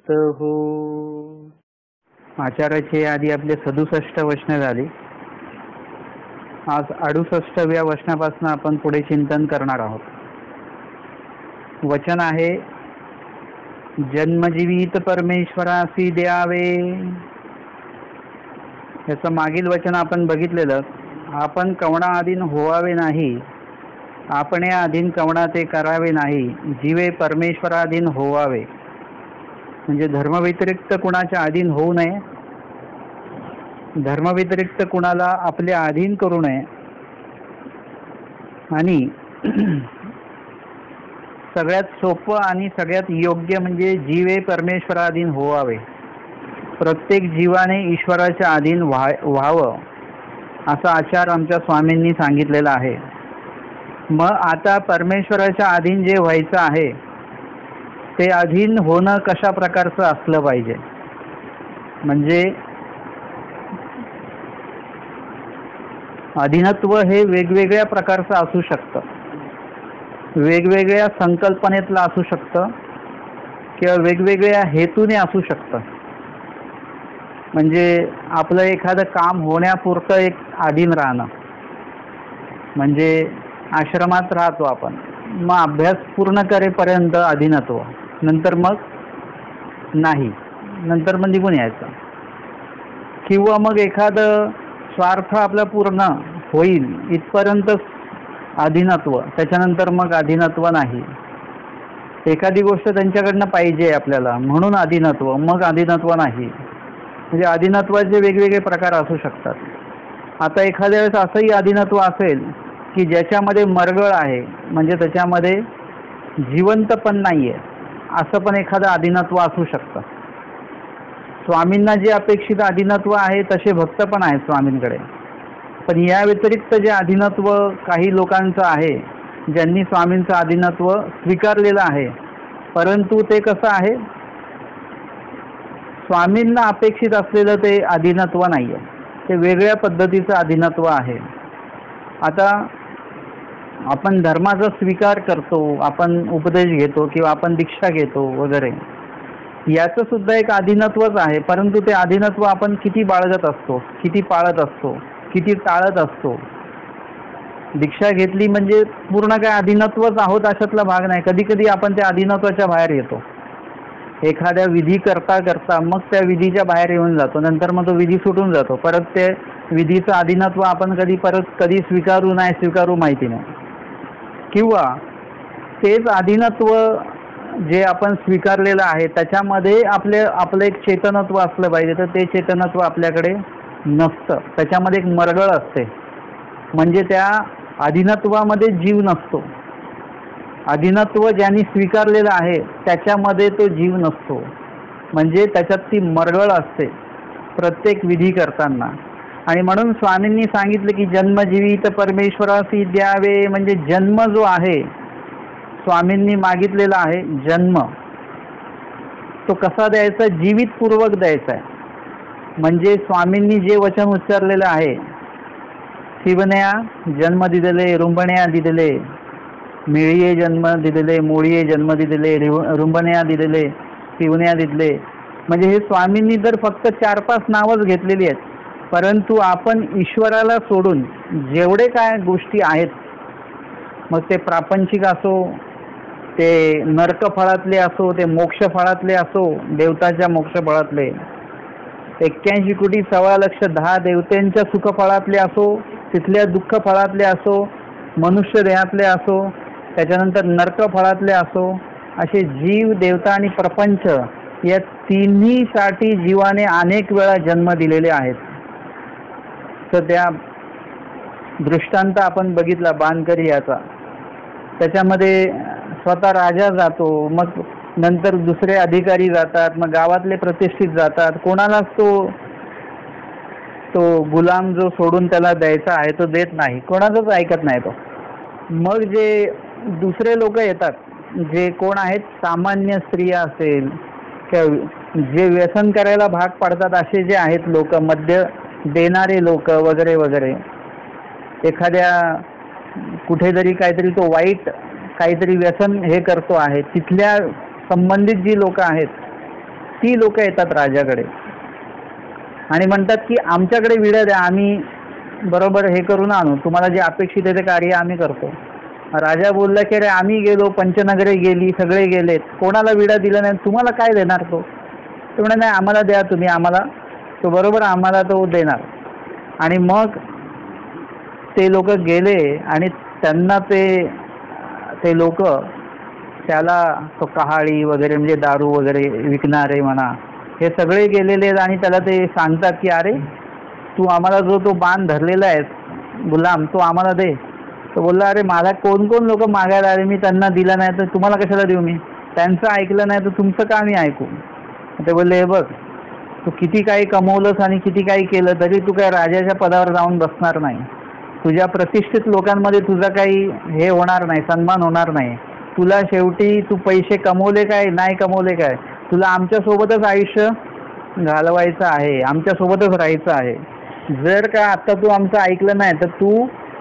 भक्त हो. आचार्याचे आधी आपले 67 वचने झाली. आज 68व्या वचनापासून आपण पुढे चिंतन करणार आहोत. वचन आहे, जन्मजीवित परमेश्वरासी द्यावे. याचं मागील वचन आपण बघितलेलं. आपण कवणाधीन होवावे नाही, आपण या अधीन कवणा ते करावे नाही, जीवे परमेश्वराधीन होवावे. म्हणजे धर्मव्यतिरिक्त कुणाच्या अधीन होऊ नये, धर्मव्यतिरिक्त कुणाला आपल्या अधीन करू नये, आणि सगळ्यात सोपं आणि सगळ्यात योग्य म्हणजे जीवे परमेश्वराधीन होवावे. प्रत्येक जीवाने ईश्वराच्या अधीन व्हावं असा आचार आमच्या स्वामींनी सांगितलेला आहे. मग आता परमेश्वराच्या अधीन जे व्हायचं आहे ते अधीन होणं कशा प्रकारचं असलं पाहिजे. म्हणजे अधीनत्व हे वेगवेगळ्या प्रकारचं असू शकतं, वेगवेगळ्या संकल्पनेतलं असू शकतं किंवा वेगवेगळ्या हेतूने असू शकतं. म्हणजे आपलं एखादं काम होण्यापुरतं एक अधीन राहणं, म्हणजे आश्रमात राहतो आपण, मग अभ्यास पूर्ण करेपर्यंत अधीनत्व, नंतर मग नाही, नंतर मग निघून यायचं. किंवा मग एखादं स्वार्थ आपला पूर्ण होईल इथपर्यंत अधीनत्व, त्याच्यानंतर मग अधीनत्व नाही. एखादी गोष्ट त्यांच्याकडनं पाहिजे आपल्याला म्हणून अधीनत्व, मग अधीनत्व नाही. म्हणजे अधीनत्वाचे वेगवेगळे प्रकार असू शकतात. आता एखाद्या वेळेस असंही अधीनत्व असेल की ज्याच्यामध्ये मरगळ आहे, म्हणजे त्याच्यामध्ये जिवंतपण नाही आहे, असं पण एखादं अधीनत्व असू शकतं. स्वामींना जे अपेक्षित अधीनत्व आहे तसे भक्त पण आहेत स्वामींकडे. पण या व्यतिरिक्त जे अधीनत्व काही लोकांचं आहे, ज्यांनी स्वामींचं अधीनत्व स्वीकारलेलं आहे, परंतु ते कसं आहे, स्वामींना अपेक्षित असलेलं ते अधीनत्व नाही आहे, ते वेगळ्या पद्धतीचं अधीनत्व आहे. आता आपण धर्माचा स्वीकार करतो, आपण उपदेश घेतो किंवा आपण दीक्षा घेतो वगैरे, याचं सुद्धा एक अधीनत्वच आहे. परंतु ते अधीनत्व आपण किती बाळगत असतो, किती पाळत असतो, किती टाळत असतो. दीक्षा घेतली म्हणजे पूर्ण काय अधीनत्वच आहोत अशातला भाग नाही. कधी कधी आपण त्या अधीनत्वाच्या बाहेर येतो. एखाद्या विधी करता करता मग त्या विधीच्या बाहेर येऊन जातो, नंतर मग तो विधी सुटून जातो. परत ते विधीचं अधीनत्व आपण कधी स्वीकारू नाही स्वीकारू माहिती नाही. किंवा तेच अधीनत्व जे आपण स्वीकारलेलं आहे त्याच्यामध्ये आपलं एक चेतनत्व असलं पाहिजे, तर ते चेतनत्व आपल्याकडे नसतं. त्याच्यामध्ये एक मरगळ असते, म्हणजे त्या अधीनत्वामध्ये जीव नसतो. अधीनत्व ज्यांनी स्वीकारलेलं आहे त्याच्यामध्ये तो जीव नसतो, म्हणजे त्याच्यात ती मरगळ असते प्रत्येक विधी करताना. आणि म्हणून स्वामींनी सांगितलं की जन्मजीवित परमेश्वरासी द्यावे. म्हणजे जन्म जो आहे, स्वामींनी मागितलेला आहे जन्म, तो कसा द्यायचा, जीवितपूर्वक द्यायचा आहे. म्हणजे स्वामींनी जे वचन उच्चारलेलं आहे, शिवण्या जन्म दिलेले, रुंबण्या दिलेले, मिळीये जन्म दिलेले, मोळीये जन्म दिलेले, रुंबण्या दिलेले, शिवण्या दिले. म्हणजे हे स्वामींनी तर फक्त 4-5 नावच घेतलेली आहेत. परंतु आपण ईश्वराला सोडून जेवढे काय गोष्टी आहेत, मग ते प्रापंचिक असो, ते नरक फळातले असो, ते मोक्ष फळातले असो, देवताच्या मोक्ष फळातले, 81 कोटी 1,15,10,000 देवतांच्या सुख फळातले असो, तिथल्या दुःख फळातले असो, मनुष्य देहातले असो, त्याच्यानंतर नरक फळातले असो, असे जीव, देवता आणि प्रपंच या तिन्हीसाठी जीवाने अनेक वेळा जन्म दिलेले आहेत. तर त्या दृष्टांत आपण बघितला बाणकरी याचा. त्याच्यामध्ये स्वतः राजा जातो, मग नंतर दुसरे अधिकारी जातात, मग गावातले प्रतिष्ठित जातात. कोणालाच तो गुलाम जो सोडून त्याला द्यायचा आहे तो देत नाही, कोणाचंच ऐकत नाही तो. मग जे दुसरे लोक येतात, जे कोण आहेत, सामान्य स्त्रिया असेल किंवा जे व्यसन करायला भाग पाडतात असे जे आहेत लोक, मद्य देणारे लोक वगैरे वगैरे, एखाद्या कुठेतरी काहीतरी तो वाईट काहीतरी व्यसन हे करतो आहे, तिथल्या संबंधित जी लोक आहेत ती लोक येतात राजाकडे आणि म्हणतात की आमच्याकडे विडा द्या, आम्ही बरोबर हे करून आणू, तुम्हाला जे अपेक्षित आहे ते कार्य आम्ही करतो. राजा बोलला की अरे आम्ही गेलो, पंचनगरे गेली, सगळे गेलेत, कोणाला विडा दिला नाही, तुम्हाला काय देणार तो? तो म्हणे नाही आम्हाला द्या तुम्ही, आम्हाला तो बरोबर आम्हाला तो देणार. आणि मग ते लोक गेले आणि त्यांना ते लोक त्याला तो कहाळी वगैरे म्हणजे दारू वगैरे विकणारे म्हणा हे सगळे गेलेले आहेत आणि त्याला ते सांगतात की अरे तू आम्हाला जो तो बाण धरलेला आहे गुलाम तो आम्हाला दे. तो बोलला अरे मला कोण कोण लोक मागायला आले, मी त्यांना दिला नाही तर तुम्हाला कशाला देऊ, मी त्यांचं ऐकलं नाही तर तुमचं का मी ऐकू. ते बोलले हे बघ तू किती काही कमवलंस आणि किती काही केलं तरी तू काय राजाच्या पदावर जाऊन बसणार नाही, तुझ्या प्रतिष्ठित लोकांमध्ये तुझा काही हे होणार नाही, सन्मान होणार नाही. तुला शेवटी तू पैसे कमवले काय नाही कमवले काय, तुला आमच्यासोबतच आयुष्य घालवायचं आहे, आमच्यासोबतच राहायचं आहे. जर का आत्ता तू आमचं ऐकलं नाही तर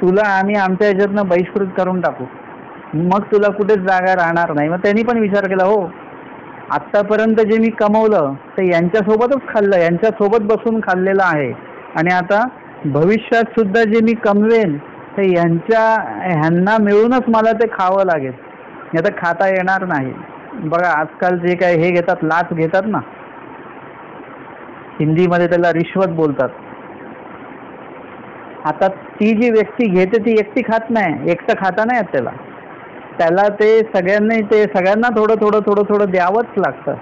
तुला आम्ही आमच्या ह्याच्यातनं बहिष्कृत करून टाकू, मग तुला कुठेच जागा राहणार नाही. मग त्यांनी पण विचार केला हो आत्तापर्यंत जे मी कमवलं ते यांच्यासोबतच खाल्लं, यांच्यासोबत बसून खाल्लेलं आहे आणि आता भविष्यात सुद्धा जे मी कमवेन ते ह्यांना मिळूनच मला ते खावं लागेल, नाही तर खाता येणार नाही. बघा आजकाल जे काय हे घेतात लाच घेतात ना, हिंदीमध्ये त्याला रिश्वत बोलतात. आता ती जी व्यक्ती घेते ती एकटी खात नाही, एकटं खाता नाही त्याला ते सगळ्यांना थोडं थोडं थोडं थोडं द्यावंच लागतं,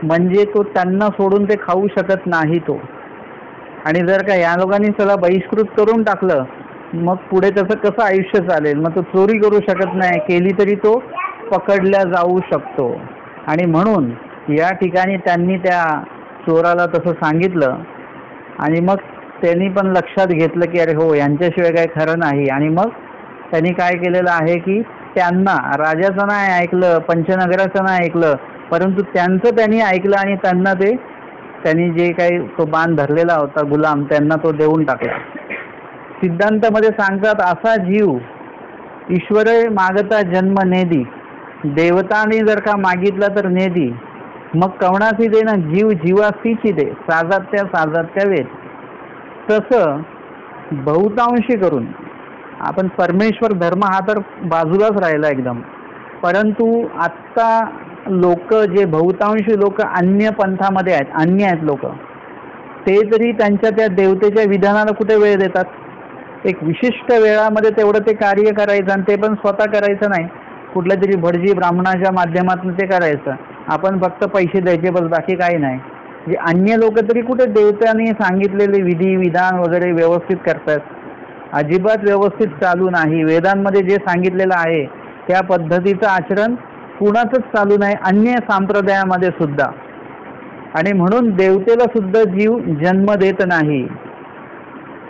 म्हणजे तो त्यांना सोडून ते खाऊ शकत नाही तो. आणि जर का या लोकांनी त्याला बहिष्कृत करून टाकलं मग पुढे त्याचं कसं आयुष्य चालेल. मग तो चोरी करू शकत नाही, केली तरी तो पकडला जाऊ शकतो. आणि म्हणून या ठिकाणी त्यांनी त्या चोराला तसं सांगितलं आणि मग त्यांनी पण लक्षात घेतलं की अरे हो यांच्याशिवाय काय खरं नाही. आणि मग त्यांनी काय केलेलं आहे की त्यांना राजाचं नाही ऐकलं, पंचनगराचं नाही ऐकलं, परंतु त्यांचं त्यांनी ऐकलं आणि त्यांनी जे काही तो बाण धरलेला होता गुलाम त्यांना तो देऊन टाकला. सिद्धांतामध्ये सांगतात असा जीव ईश्वर मागता जन्म नेदी, देवतांनी जर का मागितला तर नेदी, मग कवणासी दे ना जीव जीवासीची दे, साजात्या वेद. तसं बहुतांशी करून आपण परमेश्वर धर्म हा तर बाजूलाच राहिला एकदम, परंतु आत्ता लोक जे बहुतांशी लोक अन्य पंथामध्ये आहेत, अन्य आहेत लोक, ते तरी त्यांच्या त्या देवतेच्या विधानाला कुठे वेळ देतात. एक विशिष्ट वेळामध्ये तेवढं ते कार्य करायचं आणि ते पण स्वतः करायचं नाही, कुठल्या तरी भटजी ब्राह्मणाच्या माध्यमातून ते करायचं. आपण फक्त पैसे द्यायचे बस, बाकी काही नाही. जे अन्य लोक तरी कुठे देवतांनी सांगितलेले विधी विधान वगैरे व्यवस्थित करतात, अजिबात व्यवस्थित चालू नाही. वेदांमध्ये जे सांगितलेलं आहे त्या पद्धतीचं आचरण कुणाचंच चालू नाही, अन्य संप्रदायामध्ये सुद्धा. आणि म्हणून देवतेला सुद्धा जीव जन्म देत नाही.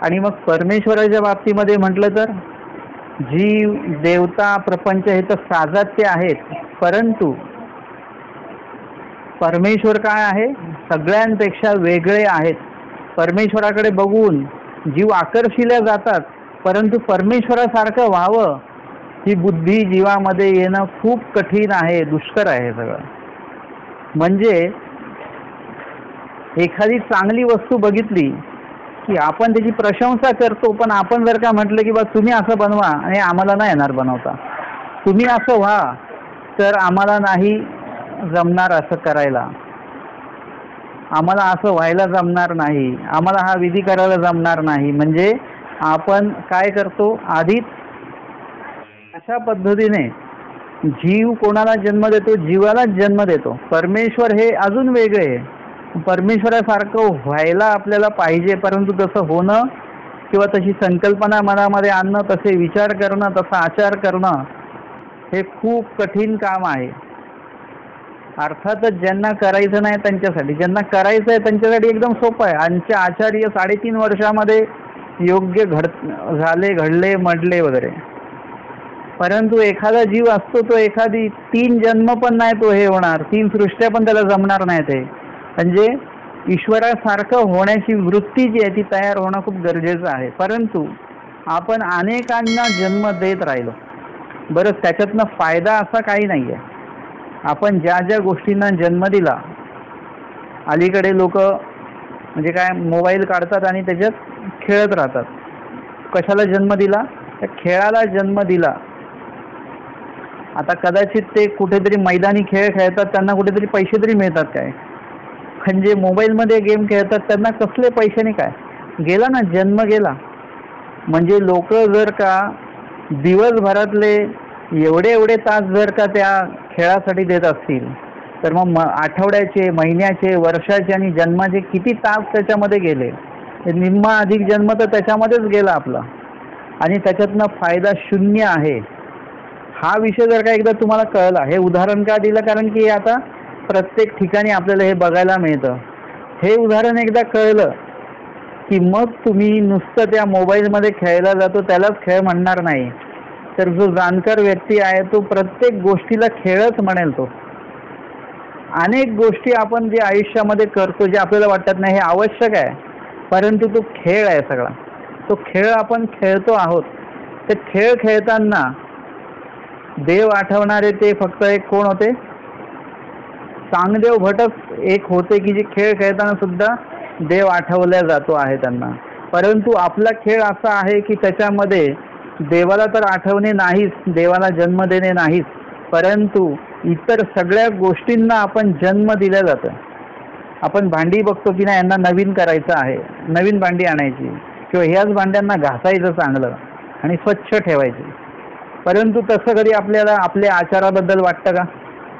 आणि मग परमेश्वराच्या बाबतीमध्ये म्हटलं तर जीव देवता प्रपंच हे तर साजात्य आहेत, परंतु परमेश्वर काय आहे सगळ्यांपेक्षा वेगळे आहेत. परमेश्वराकडे बघून जीव आकर्षिले जातात, परंतु परमेश्वरासारखं व्हावं ही बुद्धी जीवामध्ये येणं खूप कठीण आहे, दुष्कर आहे सगळं. म्हणजे एखादी चांगली वस्तू बघितली की आपण त्याची प्रशंसा करतो, पण आपण जर का म्हटलं की बा तुम्ही असं बनवा आणि आम्हाला नाही येणार बनवता, तुम्ही असं व्हा तर आम्हाला नाही जमणार असं करायला, आम्हाला असं व्हायला जमणार नाही, आम्हाला हा विधी करायला जमणार नाही, म्हणजे आपण काय करतो आधीच अशा पद्धतीने जीव कोणाला जन्म देतो, जीवालाच जन्म देतो. परमेश्वर हे अजून वेगळे आहे, परमेश्वरासारखं व्हायला आपल्याला पाहिजे, परंतु तसं होणं किंवा तशी संकल्पना मनामध्ये आणणं, तसे विचार करणं, तसा आचार करणं हे खूप कठीण काम आहे. अर्थातच ज्यांना करायचं नाही त्यांच्यासाठी, ज्यांना करायचं आहे त्यांच्यासाठी एकदम सोपं आहे. आमचे आचार्य 3.5 वर्षामध्ये योग्य घडले मडले वगैरे. परंतु एखादा जीव असतो तो एखादी 3 जन्म पण नाही तो हे होणार, 3 सृष्ट्या पण त्याला जमणार नाही. ते म्हणजे ईश्वरासारखं होण्याची वृत्ती जी आहे ती तयार होणं खूप गरजेचं आहे. परंतु आपण अनेकांना जन्म देत राहिलो, बरं त्याच्यातनं फायदा असा काही नाही आहे. आपण ज्या ज्या गोष्टींना जन्म दिला अलीकडे लोक म्हणजे काय मोबाईल काढतात आणि त्याच्यात खेळत राहतात. कशाला जन्म दिला? त्या खेळाला जन्म दिला. आता कदाचित ते कुठेतरी मैदानी खेळ खेळतात, त्यांना कुठेतरी पैसे तरी मिळतात काय? म्हणजे मोबाईलमध्ये गेम खेळतात त्यांना कसले पैसे नाही काय? गेला ना, जन्म गेला. म्हणजे लोक जर का दिवसभरातले एवढे एवढे तास जर का त्या खेळासाठी देत असतील, तर मग आठवड्याचे, महिन्याचे, वर्षाचे आणि जन्माचे किती तास त्याच्यामध्ये गेले? निम्मा अधिक जन्म तर त्याच्यामध्येच गेला आपला, आणि त्याच्यातनं फायदा शून्य आहे. हा विषय जर का एकदा तुम्हाला कळला, हे उदाहरण का दिलं? कारण की आता प्रत्येक ठिकाणी आपल्याला हे बघायला मिळतं. हे उदाहरण एकदा कळलं की मग तुम्ही नुसतं त्या मोबाईलमध्ये खेळला जातो त्यालाच खेळ म्हणणार नाही, तर जो जाणकार व्यक्ती आहे तो प्रत्येक गोष्टीला खेळच म्हणेल. तो अनेक गोष्टी आपण जे आयुष्यामध्ये करतो, जे आपल्याला वाटत नाही हे आवश्यक आहे, परंतु तो खेळ आहे सगळा. तो खेळ आपण खेळतो आहोत. ते खेळ खेळताना देव आठवणारे ते फक्त एक कोण होते? चांगदेव भटच एक होते की जे खेळ खेळताना सुद्धा देव आठवल्या जातो आहे त्यांना. परंतु आपला खेळ असा आहे की त्याच्यामध्ये देवाला तर आठवणे नाहीच, देवाला जन्म देणे नाहीच, परंतु इतर सगळ्या गोष्टींना आपण जन्म दिला जातं. आपण भांडी बघतो की नाही, यांना नवीन करायचं आहे, नवीन भांडी आणायची किंवा ह्याच भांड्यांना घासायचं चांगलं आणि स्वच्छ ठेवायचे. परंतु तसं कधी आपल्याला आपल्या आचाराबद्दल वाटतं का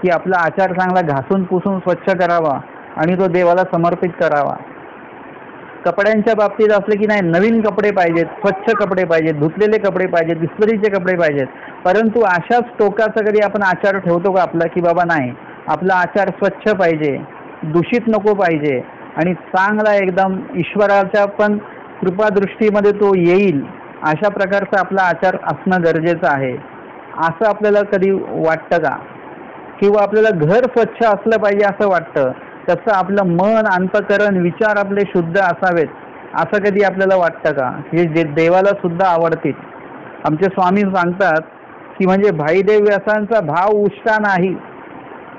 की आपला आचार चांगला घासून पुसून स्वच्छ करावा आणि तो देवाला समर्पित करावा? कपड्यांच्या बाबतीत असले की नाही, नवीन कपडे पाहिजेत, स्वच्छ कपडे पाहिजेत, धुतलेले कपडे पाहिजेत, इस्त्रीचे कपडे पाहिजेत. परंतु अशाच टोकाचा कधी आपण आचार ठेवतो का आपला की बाबा नाही, आपला आचार स्वच्छ पाहिजे, दूषित नको पाहिजे आणि चांगला एकदम ईश्वराच्या पण कृपादृष्टीमध्ये तो येईल अशा प्रकारचा आपला आचार असणं गरजेचं आहे, असं आपल्याला कधी वाटतं का? किंवा आपल्याला घर स्वच्छ असलं पाहिजे असं वाटतं, तसं आपलं मन, अंतकरण, विचार आपले शुद्ध असावेत असं कधी आपल्याला वाटतं का? हे जे देवाला सुद्धा आवडतील. आमचे स्वामी सांगतात की म्हणजे भाईदेव व्यासांचा भाव उष्टा नाही.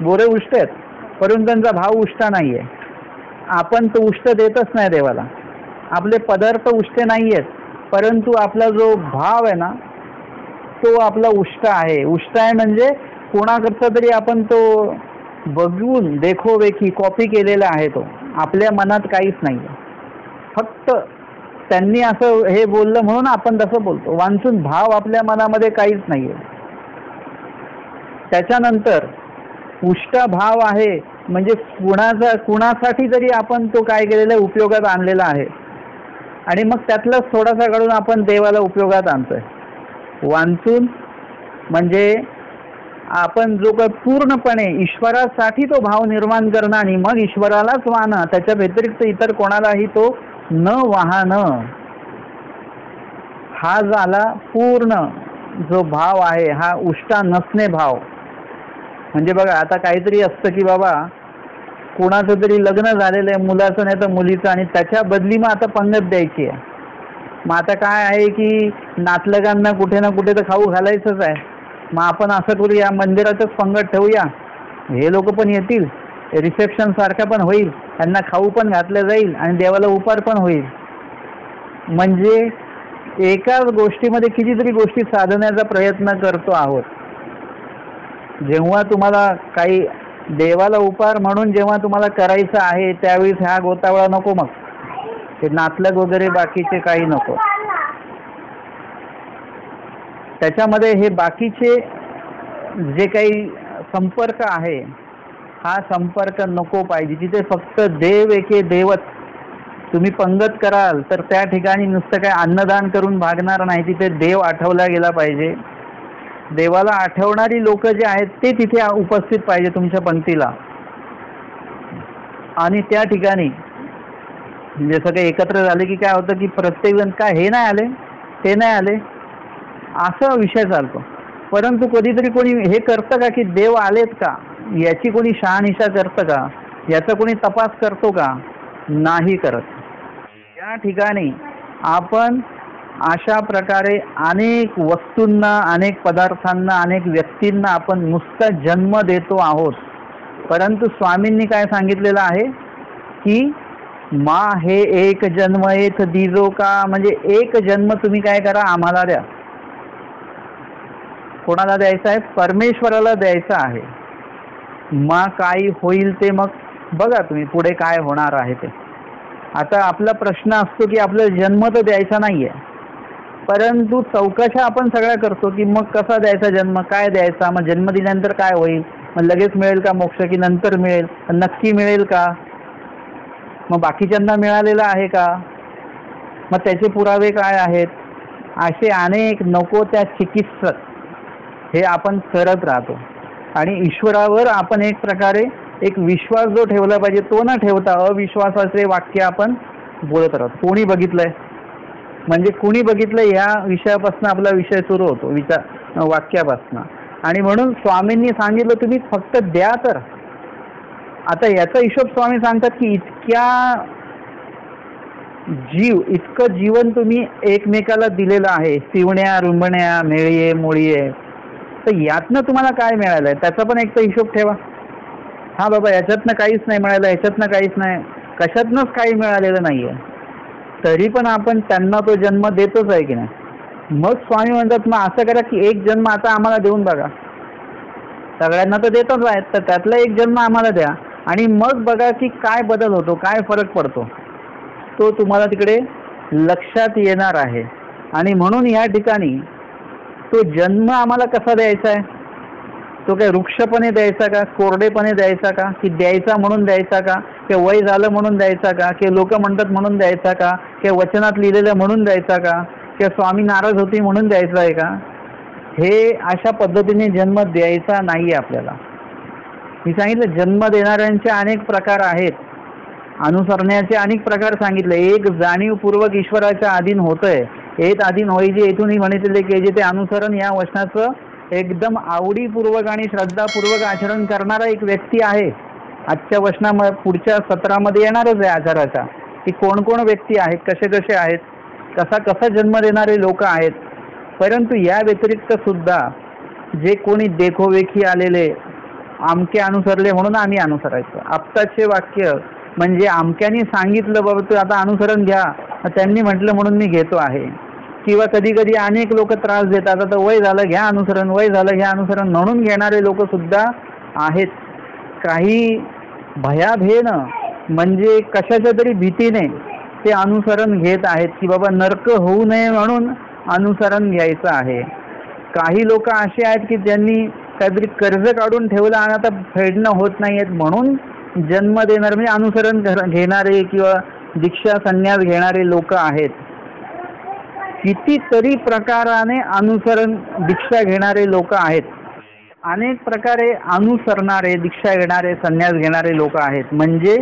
गोरे उष्ट आहेत परंतु त्यांचा भाव उष्टा नाही आहे. आपण तो उष्ट देतच नाही देवाला. आपले पदार्थ उष्टे नाही आहेत, परंतु आपला जो भाव आहे ना तो आपला उष्ट आहे. उष्ट आहे म्हणजे कोणाकडचा तरी आपण तो बघून देखोवेखी कॉपी केलेला आहे. तो आपल्या मनात काहीच नाही आहे. फक्त त्यांनी असं हे बोललं म्हणून आपण तसं बोलतो. वांचून भाव आपल्या मनामध्ये काहीच नाही आहे. त्याच्यानंतर उष्ट भाव आहे म्हणजे कुणासाठी तरी आपण तो काय केलेला आहे, उपयोगात आणलेला आहे आणि मग त्यातलाच थोडासा काढून आपण देवाला उपयोगात आणतोय. वांचून म्हणजे आपण जो काही पूर्णपणे ईश्वरासाठी तो भाव निर्माण करणं आणि मग ईश्वरालाच वाहणं, त्याच्या व्यतिरिक्त इतर कोणालाही तो न वाहणं, हा झाला पूर्ण जो भाव आहे, हा उष्टा नसणे भाव. म्हणजे बघा आता काहीतरी असतं की बाबा कोणाचं तरी लग्न झालेलं आहे, मुलाचं नाही तर मुलीचं, आणि त्याच्या बदली मग आता पंगत द्यायची आहे. मग आता काय आहे की नातलगांना कुठे ना कुठे तर खाऊ घालायचंच आहे. मग आपण असं करूया, मंदिरातच पंगत ठेवूया, हे लोक पण येतील, रिसेप्शन सारखं पण होईल, त्यांना खाऊ पण घातलं जाईल आणि देवाला उपार पण होईल. म्हणजे एकाच गोष्टीमध्ये कितीतरी गोष्टी साधण्याचा प्रयत्न करतो आहोत. जेव्हा तुम्हाला काही देवाला उपार म्हणून जेव्हा तुम्हाला करायचं आहे त्यावेळेस ह्या गोतावळा नको, मग ते नातलग वगैरे बाकीचे काही नको. त्याच्यामध्ये हे बाकीचे जे काही संपर्क आहे हा संपर्क नको पाहिजे. तिथे फक्त देव एके देवच. तुम्ही पंगत कराल तर त्या ठिकाणी नुसतं काय अन्नदान करून भागणार नाही, तिथे देव आठवला गेला पाहिजे. देवाला आठवणारी लोक जे आहेत ते तिथे उपस्थित पाहिजे तुमच्या पंक्तीला. आणि त्या ठिकाणी म्हणजे सगळे एकत्र झाले की काय होतं की प्रत्येकजण काय हे नाही आले ते नाही आले असा विषय चालतो. परंतु कधीतरी कोणी हे करतं का की देव आलेत का याची कोणी शहानिशा करतं का, याचा कोणी तपास करतो का? नाही करत. या ठिकाणी आपण अशा प्रकारे अनेक वस्तूंना, अनेक पदार्थांना, अनेक व्यक्तींना आपण नुसता जन्म देतो आहोत. परंतु स्वामींनी काय सांगितलेलं आहे की मा हे एक जन्म येथ दिजो का, म्हणजे एक जन्म तुम्ही काय करा आम्हाला द्या. कोणाला द्यायचा आहे? परमेश्वराला द्यायचा आहे. मा काय होईल ते मग बघा तुम्ही पुढे काय होणार आहे ते. आता आपला प्रश्न असतो की आपल्याला जन्म तर द्यायचा नाहीये, परंतु चौकशा आपण सगळ्या करतो की मग कसा द्यायचा जन्म, काय द्यायचा, मग जन्म दिल्यानंतर काय होईल, मग लगेच मिळेल का मोक्ष की नंतर मिळेल, नक्की मिळेल का, मग बाकीच्यांना मिळालेला आहे का, मग त्याचे पुरावे काय आहेत, असे अनेक नको त्या चिकित्सक हे आपण करत राहतो. आणि ईश्वरावर आपण एक प्रकारे एक विश्वास जो ठेवला पाहिजे तो न ठेवता अविश्वासाचे वाक्य आपण बोलत राहतो. कोणी बघितलंय, म्हणजे कुणी बघितलं या विषयापासून आपला विषय सुरू होतो, वाक्यापासून. आणि म्हणून स्वामींनी सांगितलं तुम्ही फक्त द्या तर. आता याचा हिशोब स्वामी सांगतात की इतकं जीवन तुम्ही एकमेकाला दिलेलं आहे, शिवण्या रुंबण्या मेळीये मोळीये, तर यातनं तुम्हाला काय मिळालंय त्याचा पण एक तर हिशोब ठेवा. हा बाबा याच्यातनं काहीच नाही मिळालं, याच्यातनं काहीच नाही, कशातनंच काही मिळालेलं नाहीये, तरी पण आपण त्यांना तो जन्म देतोच आहे की नाही. मग स्वामी म्हणतात मग असं करा की एक जन्म आता आम्हाला देऊन बघा. सगळ्यांना तर देतच आहेत, तर त्यातला एक जन्म आम्हाला द्या आणि मग बघा की काय बदल होतो, काय फरक पडतो, तो तुम्हाला तिकडे लक्षात येणार आहे. आणि म्हणून या ठिकाणी तो जन्म आम्हाला कसा द्यायचा आहे, तो काय वृक्षपणे द्यायचा का, कोरडेपणे द्यायचा का, की द्यायचा म्हणून द्यायचा का, की वय झालं म्हणून द्यायचा का, की लोक म्हणतात म्हणून द्यायचा का, की वचनात लिहिलेलं म्हणून द्यायचा का, की स्वामी नाराज होती म्हणून द्यायचा आहे का. हे अशा पद्धतीने जन्म द्यायचा नाही आपल्याला. मी सांगितलं जन्म देणाऱ्यांचे अनेक प्रकार आहेत, अनुसरण्याचे अनेक प्रकार सांगितले. एक जाणीवपूर्वक ईश्वराच्या अधीन होतंय, एक अधीन होईजे येथूनही म्हणितले की जे ते अनुसरण या वचनाचं एकदम आवडीपूर्वक आणि श्रद्धापूर्वक आचरण करणारा एक व्यक्ती आहे. आजच्या वचनामध्ये पुढच्या सत्रामध्ये येणारच आहे आचाराच्या की कोण कोण व्यक्ती आहेत, कसे कसे आहेत, कसा कसा जन्म देणारे लोक आहेत. परंतु या व्यतिरिक्त सुद्धा जे कोणी देखोवेखी आलेले, आमके अनुसरले म्हणून आम्ही अनुसरायचं, आप्ताचे वाक्य म्हणजे आमक्यानी सांगितलं बाबा तू आता अनुसरण घ्या, त्यांनी म्हटलं म्हणून मी घेतो आहे. किंवा कधी कधी अनेक लोक त्रास देतात, आता वय झालं घ्या अनुसरण, वय झालं घ्या अनुसरण म्हणून घेणारे लोक सुद्धा आहेत. काही भयाभेनं म्हणजे कशाच्या तरी भीतीने ते अनुसरण घेत आहेत की बाबा नरक होऊ नये म्हणून अनुसरण घ्यायचं आहे. काही लोक असे आहेत की ज्यांनी काहीतरी कर्ज काढून ठेवलं आणि आता फेडणं होत नाही आहेत म्हणून जन्म देणार म्हणजे अनुसरण घेणारे किंवा दीक्षा संन्यास घेणारे लोक आहेत. कितीतरी प्रकाराने अनुसरण दीक्षा घेणारे लोक आहेत, अनेक प्रकारे अनुसरणारे दीक्षा घेणारे संन्यास घेणारे लोक आहेत. म्हणजे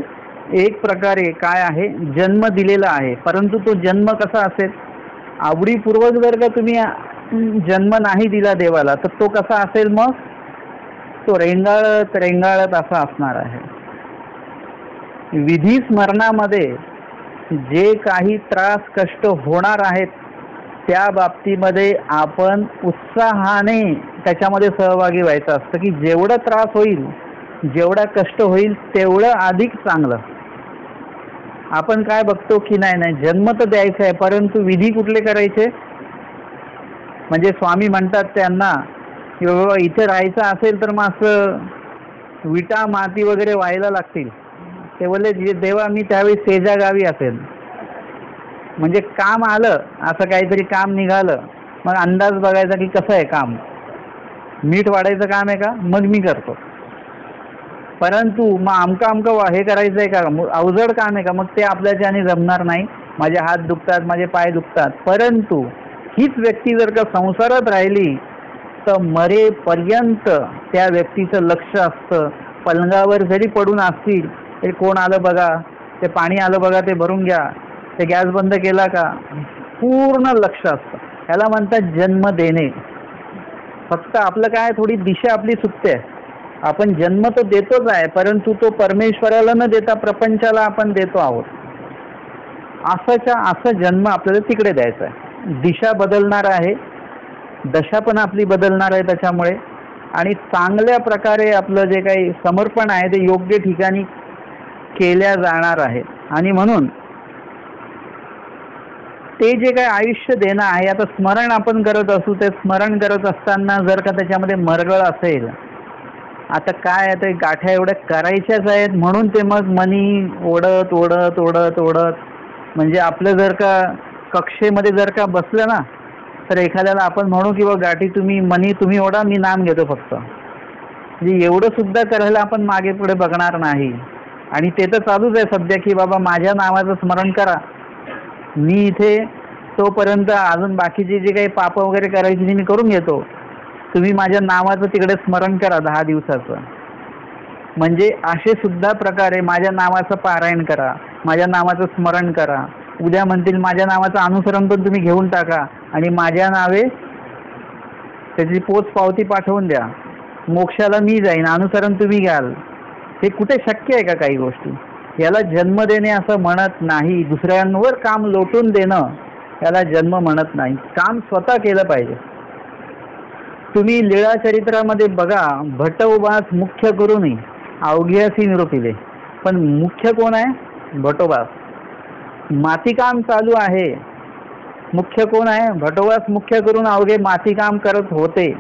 एक प्रकारे काय आहे, जन्म दिलेला आहे, परंतु तो जन्म कसा असेल, आवडीपूर्वक जर का तुम्ही जन्म नाही दिला देवाला तर तो कसा असेल, मग तो रेंगाळत रेंगाळत असा असणार आहे. विधी स्मरणामध्ये जे काही त्रास कष्ट होणार आहेत त्या बाबतीमध्ये आपण उत्साहाने त्याच्यामध्ये सहभागी व्हायचं असतं की जेवढा त्रास होईल, जेवढा कष्ट होईल तेवढं अधिक चांगलं. आपण काय बघतो की नाही जन्म तर द्यायचा आहे, परंतु विधी कुठले करायचे, म्हणजे स्वामी म्हणतात त्यांना की बाबा इथे राहायचं असेल तर मग असं विटा माती वगैरे व्हायला लागतील. ते बोलले देवा मी त्यावेळी सेजा गावी असेल, म्हणजे काम आलं असं काहीतरी काम निघालं मग अंदाज बघायचा की कसं आहे काम, मीठ वाढायचं काम आहे का, मग मी करतो. परंतु मग आमका हे करायचं आहे का, अवजड काम आहे का, मग ते आपल्याच्याने जमणार नाही, माझे हात दुखतात, माझे पाय दुखतात. परंतु हीच व्यक्ती जर का संसारात राहिली तर मरेपर्यंत त्या व्यक्तीचं लक्ष असतं. पलंगावर जरी पडून असतील तरी कोण आलं बघा, ते पाणी आलं बघा, ते भरून घ्या, ते गॅस बंद केला का, पूर्ण लक्ष असतं. याला म्हणतात जन्म देणे. फक्त आपलं काय थोडी दिशा आपली चुकते. आपण जन्म तर देतोच आहे, परंतु तो परमेश्वराला न देता प्रपंचाला आपण देतो आहोत. असं जन्म आपल्याला तिकडे द्यायचा आहे. दिशा बदलणार आहे, दशा पण आपली बदलणार आहे त्याच्यामुळे. आणि चांगल्या प्रकारे आपलं जे काही समर्पण आहे ते योग्य ठिकाणी केल्या जाणार आहेत. आणि म्हणून ते जे काही आयुष्य देणं आहे, आता स्मरण आपण करत असू, ते स्मरण करत असताना जर का त्याच्यामध्ये मरगळ असेल, आता काय आहे, ते गाठ्या एवढ्या करायच्याच आहेत म्हणून ते मग मनी ओढत ओढत ओढत ओढत, म्हणजे आपलं जर का कक्षेमध्ये जर का बसलं ना, तर एखाद्याला आपण म्हणू की बा गाठी तुम्ही ओढा, मी नाम घेतो फक्त. म्हणजे एवढं सुद्धा करायला आपण मागे पुढे बघणार नाही. आणि ते तर चालूच आहे सध्या की बाबा माझ्या नावाचं स्मरण करा, मी इथे तोपर्यंत अजून बाकीची जी काही पाप वगैरे करायची ती मी करून घेतो, तुम्ही माझ्या नावाचं तिकडे स्मरण करा 10 दिवसाचं. म्हणजे असे सुद्धा प्रकारे माझ्या नावाचं पारायण करा, माझ्या नावाचं स्मरण करा. उद्या म्हणतील माझ्या नावाचं अनुसरण पण तुम्ही घेऊन टाका आणि माझ्या नावे त्याची पोच पावती पाठवून द्या, मोक्षाला मी जाईन, अनुसरण तुम्ही घ्याल. हे कुठे शक्य आहे का काही गोष्टी? याला जन्म देणे असं म्हणत नाही. दुसऱ्यांवर काम लोटून देणं याला जन्म म्हणत नाही. काम स्वतः केलं पाहिजे. तुम्ही लीळा चरित्रामध्ये बघा, भटोबास मुख्य करून अवघ्यासी निरोपिले. पण मुख्य कोण आहे? भटोबास. मातीकाम चालू आहे, मुख्य कोण आहे? भटोबास मुख्य करून अवघे मातीकाम करत होते.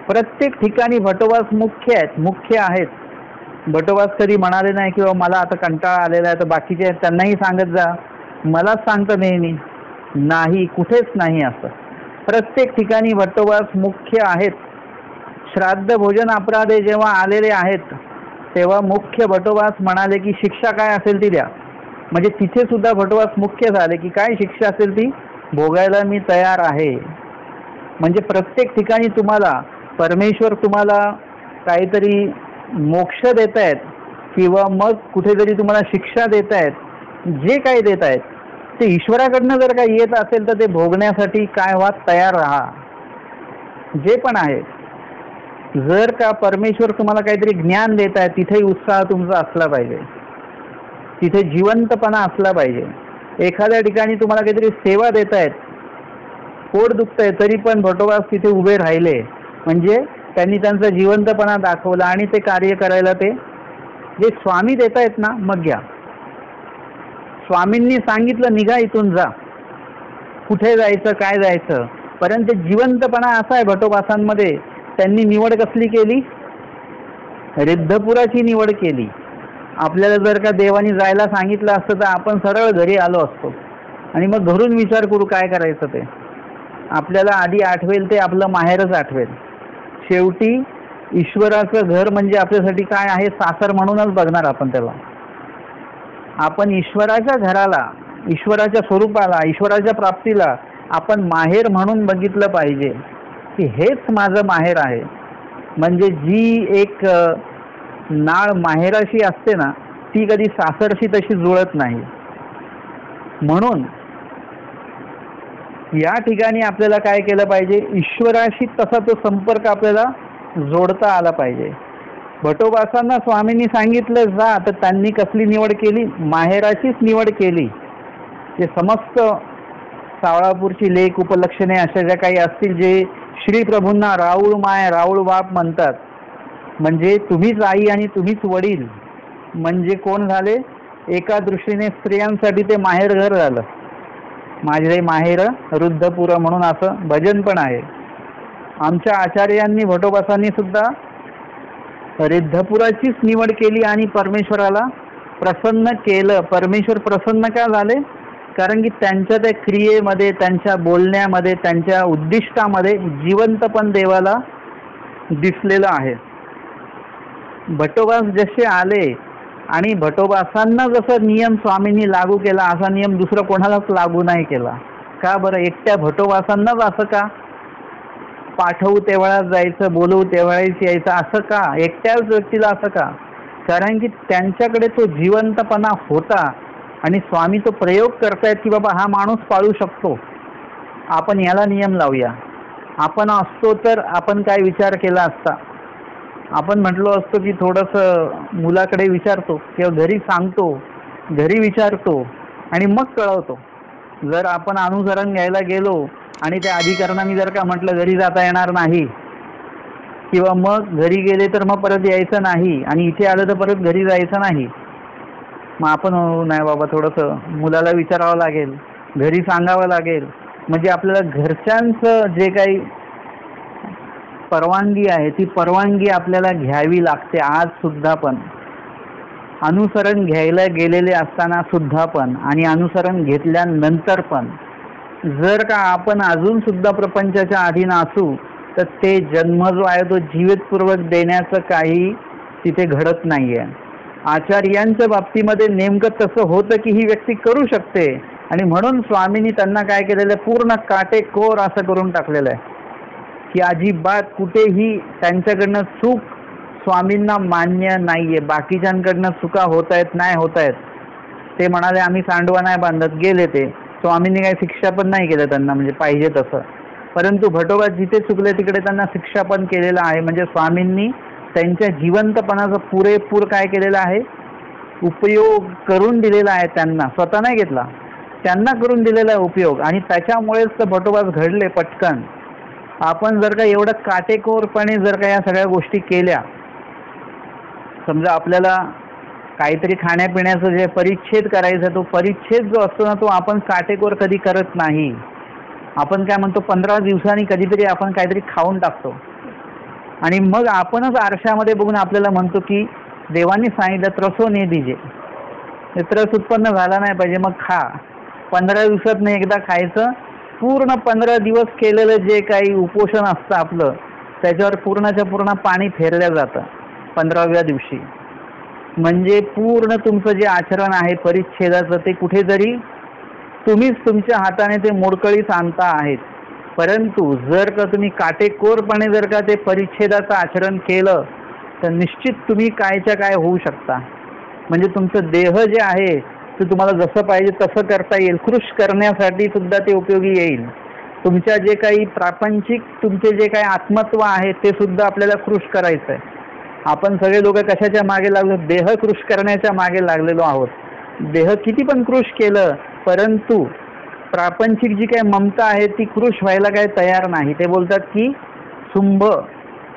प्रत्येक ठिकाणी भटोबास मुख्य आहेत. भटोबास कधी म्हणाले नाही किंवा मला आता कंटाळा आलेला आहे तर बाकीचे आहेत त्यांनाही सांगत जा, मलाच सांगतं नेहमी, नाही, कुठेच नाही असं. प्रत्येक ठिकाणी भटोबास मुख्य आहेत. श्राद्ध भोजन अपराधे जेव्हा आलेले आहेत तेव्हा मुख्य भटोबास म्हणाले की शिक्षा काय असेल ती द्या. म्हणजे तिथे सुद्धा भटोबास मुख्य झाले की काय शिक्षा असेल ती भोगायला मी तयार आहे. म्हणजे प्रत्येक ठिकाणी तुम्हाला परमेश्वर तुम्हाला काहीतरी मोक्ष देत आहेत किंवा मग कुठेतरी तुम्हाला शिक्षा देत आहेत, जे काही देत आहेत ते ईश्वराकडनं जर काही येत असेल तर ते भोगण्यासाठी काय व्हा, तयार राहा. जे पण आहे, जर का परमेश्वर तुम्हाला काहीतरी ज्ञान देत आहे तिथेही उत्साह तुमचा असला पाहिजे, तिथे जिवंतपणा असला पाहिजे. एखाद्या ठिकाणी तुम्हाला काहीतरी सेवा देत आहेत, पोट दुखतंय तरी पण भटोबास तिथे उभे राहिले, म्हणजे त्यांनी त्यांचा जिवंतपणा दाखवला आणि ते कार्य करायला ते जे स्वामी देत आहेत ना, मग घ्या. स्वामींनी सांगितलं निघा इथून जा, कुठे जायचं काय जायचं, परंतु जिवंतपणा असा आहे भटोबासांमध्ये. त्यांनी निवड कसली केली? रिद्धपुराची निवड केली. आपल्याला जर का देवानी जायला सांगितलं असतं तर आपण सरळ घरी आलो असतो आणि मग घरून विचार करू काय करायचं ते. आपल्याला आधी आठवेल ते आपलं माहेरच आठवेल. शेवटी ईश्वराचं घर म्हणजे आपल्यासाठी काय आहे, सासर म्हणूनच बघणार आपण त्याला. आपण ईश्वराच्या घराला, ईश्वराच्या स्वरूपाला, ईश्वराच्या प्राप्तीला आपण माहेर म्हणून बघितलं पाहिजे की हेच माझं माहेर आहे. म्हणजे जी एक नाळ माहेराशी असते ना, ती कधी सासरशी तशी जुळत नाही. म्हणून या ठिकाणी आपल्याला काय केलं पाहिजे, ईश्वराशी तसा तो संपर्क आपल्याला जोडता आला पाहिजे. भटोबासांना स्वामींनी सांगितलं जा, तर त्यांनी कसली निवड केली? माहेराचीच निवड केली. जे समस्त सावळापूरची लेख उपलक्षणे अशा ज्या काही असतील जे श्री प्रभूंना राऊळ माय राऊळ बाप म्हणतात, म्हणजे तुम्हीच आई आणि तुम्हीच वडील, म्हणजे कोण झाले? एका दृष्टीने स्त्रियांसाठी ते माहेर घर झालं. माझे माहेर रुद्धपुर म्हणून असं भजन पण आहे. आमच्या आचार्यांनी भटोबासांनी सुद्धा रिद्धपुराचीच निवड केली आणि परमेश्वराला प्रसन्न केलं. परमेश्वर प्रसन्न का झाले? कारण की त्यांच्या त्या क्रियेमध्ये, त्यांच्या बोलण्यामध्ये, त्यांच्या उद्दिष्टामध्ये जिवंतपण देवाला दिसलेलं आहे. भटोबास जसे आले आणि भटोबासांना जसं नियम स्वामींनी लागू केला असा नियम दुसरं कोणालाच लागू नाही केला. का बरं? एकट्या भटोबासांनाच असं का? पाठवू तेवढाच जायचं, बोलवू तेवढाच यायचं असं का? एकट्याच व्यक्तीला असं का? कारण की त्यांच्याकडे तो जिवंतपणा होता आणि स्वामी तो प्रयोग करतायत की बाबा हा माणूस पाळू शकतो, आपण याला नियम लावूया. आपण असतो तर आपण काय विचार केला असता? आपण म्हटलो असतो की थोडंसं मुलाकडे विचारतो किंवा घरी सांगतो, घरी विचारतो आणि मग कळवतो. जर आपण अनुसरण घ्यायला गेलो आणि त्या अधिकाऱ्यांनी जर का म्हटलं घरी जाता येणार नाही किंवा मग घरी गेले तर मग परत यायचं नाही आणि इथे आलं तर परत घरी जायचं नाही, मग आपण नाही बाबा थोडंसं मुलाला विचारावं लागेल, घरी सांगावं लागेल, म्हणजे आपल्याला घरच्यांचं जे काही परवानगी आहे ती परवानगी आपल्याला घ्यावी लागते. आज सुद्धा पण अनुसरण घ्यायला गेलेले असताना सुद्धा पण आणि अनुसरण घेतल्यानंतर पण जर का आपण अजून सुद्धा प्रपंचाच्या अधीन असू तर ते जन्म जो आहे तो जीवितपूर्वक देण्याचं काही तिथे घडत नाहीये. आचार्यांच्या बाबतीमध्ये नेमकं तसं होतं की ही व्यक्ती करू शकते आणि म्हणून स्वामींनी त्यांना काय केलेलं आहे, पूर्ण काटेकोर असं करून टाकलेलं आहे की अजिबात कुठेही त्यांच्याकडनं चूक स्वामींना मान्य नाहीये. बाकीच्यांकडनं चुका होत आहेत नाही होत आहेत, ते म्हणाले आम्ही सांडवा नाही बांधत, गेले ते. स्वामींनी काही शिक्षा पण नाही केलं त्यांना, म्हणजे पाहिजे तसं. परंतु भटोबा जिथे चुकले तिकडे त्यांना शिक्षा पण केलेलं आहे. म्हणजे स्वामींनी त्यांच्या जिवंतपणाचा पुरेपूर काय केलेलं आहे, उपयोग करून दिलेला आहे. त्यांना स्वतः नाही घेतला, त्यांना करून दिलेला आहे उपयोग, आणि त्याच्यामुळेच तर भटोबाच घडले पटकन. आपण जर का एवढं काटेकोरपणे जर का या सगळ्या गोष्टी केल्या, समजा आपल्याला काहीतरी खाण्यापिण्याचं जे परिच्छेद करायचा, तो परिच्छेद जो असतो ना तो आपण काटेकोर कधी करत नाही. आपण काय म्हणतो 15 दिवसांनी कधीतरी आपण काहीतरी खाऊन टाकतो आणि मग आपणच आरशामध्ये बघून आपल्याला म्हणतो की देवानी सांगितलं त्रसो ने दीजे, त्रस उत्पन्न झाला नाही पाहिजे मग खा. 15 दिवसात एकदा खायचं. पूर्ण 15 दिवस केलेलं जे काही उपोषण असतं आपलं त्याच्यावर पूर्णच्या पूर्ण पाणी फेरलं जातं 15व्या दिवशी. म्हणजे पूर्ण तुमचं जे आचरण आहे परिच्छेदाचं ते कुठेतरी तुम्हीच तुमच्या हाताने ते मोडकळीस आणता आहेत. परंतु जर का तुम्ही काटेकोरपणे जर का ते परिच्छेदाचं आचरण केलं तर निश्चित तुम्ही कायच्या काय होऊ शकता. म्हणजे तुमचं देह जे आहे ते तुम्हाला जसं पाहिजे तसं करता येईल, कृश करण्यासाठी सुद्धा ते उपयोगी येईल. तुमच्या जे काही प्रापंचिक तुमचे जे काही आत्मत्व आहे ते सुद्धा आपल्याला कृश करायचं आहे. आपण सगळे लोक कशाच्या मागे लागलो, देह कृश करण्याच्या मागे लागलेलो आहोत. देह किती पण कृश केलं परंतु प्रापंचिक जी काही ममता आहे ती कृश व्हायला काय तयार नाही. ते बोलतात की सुंभ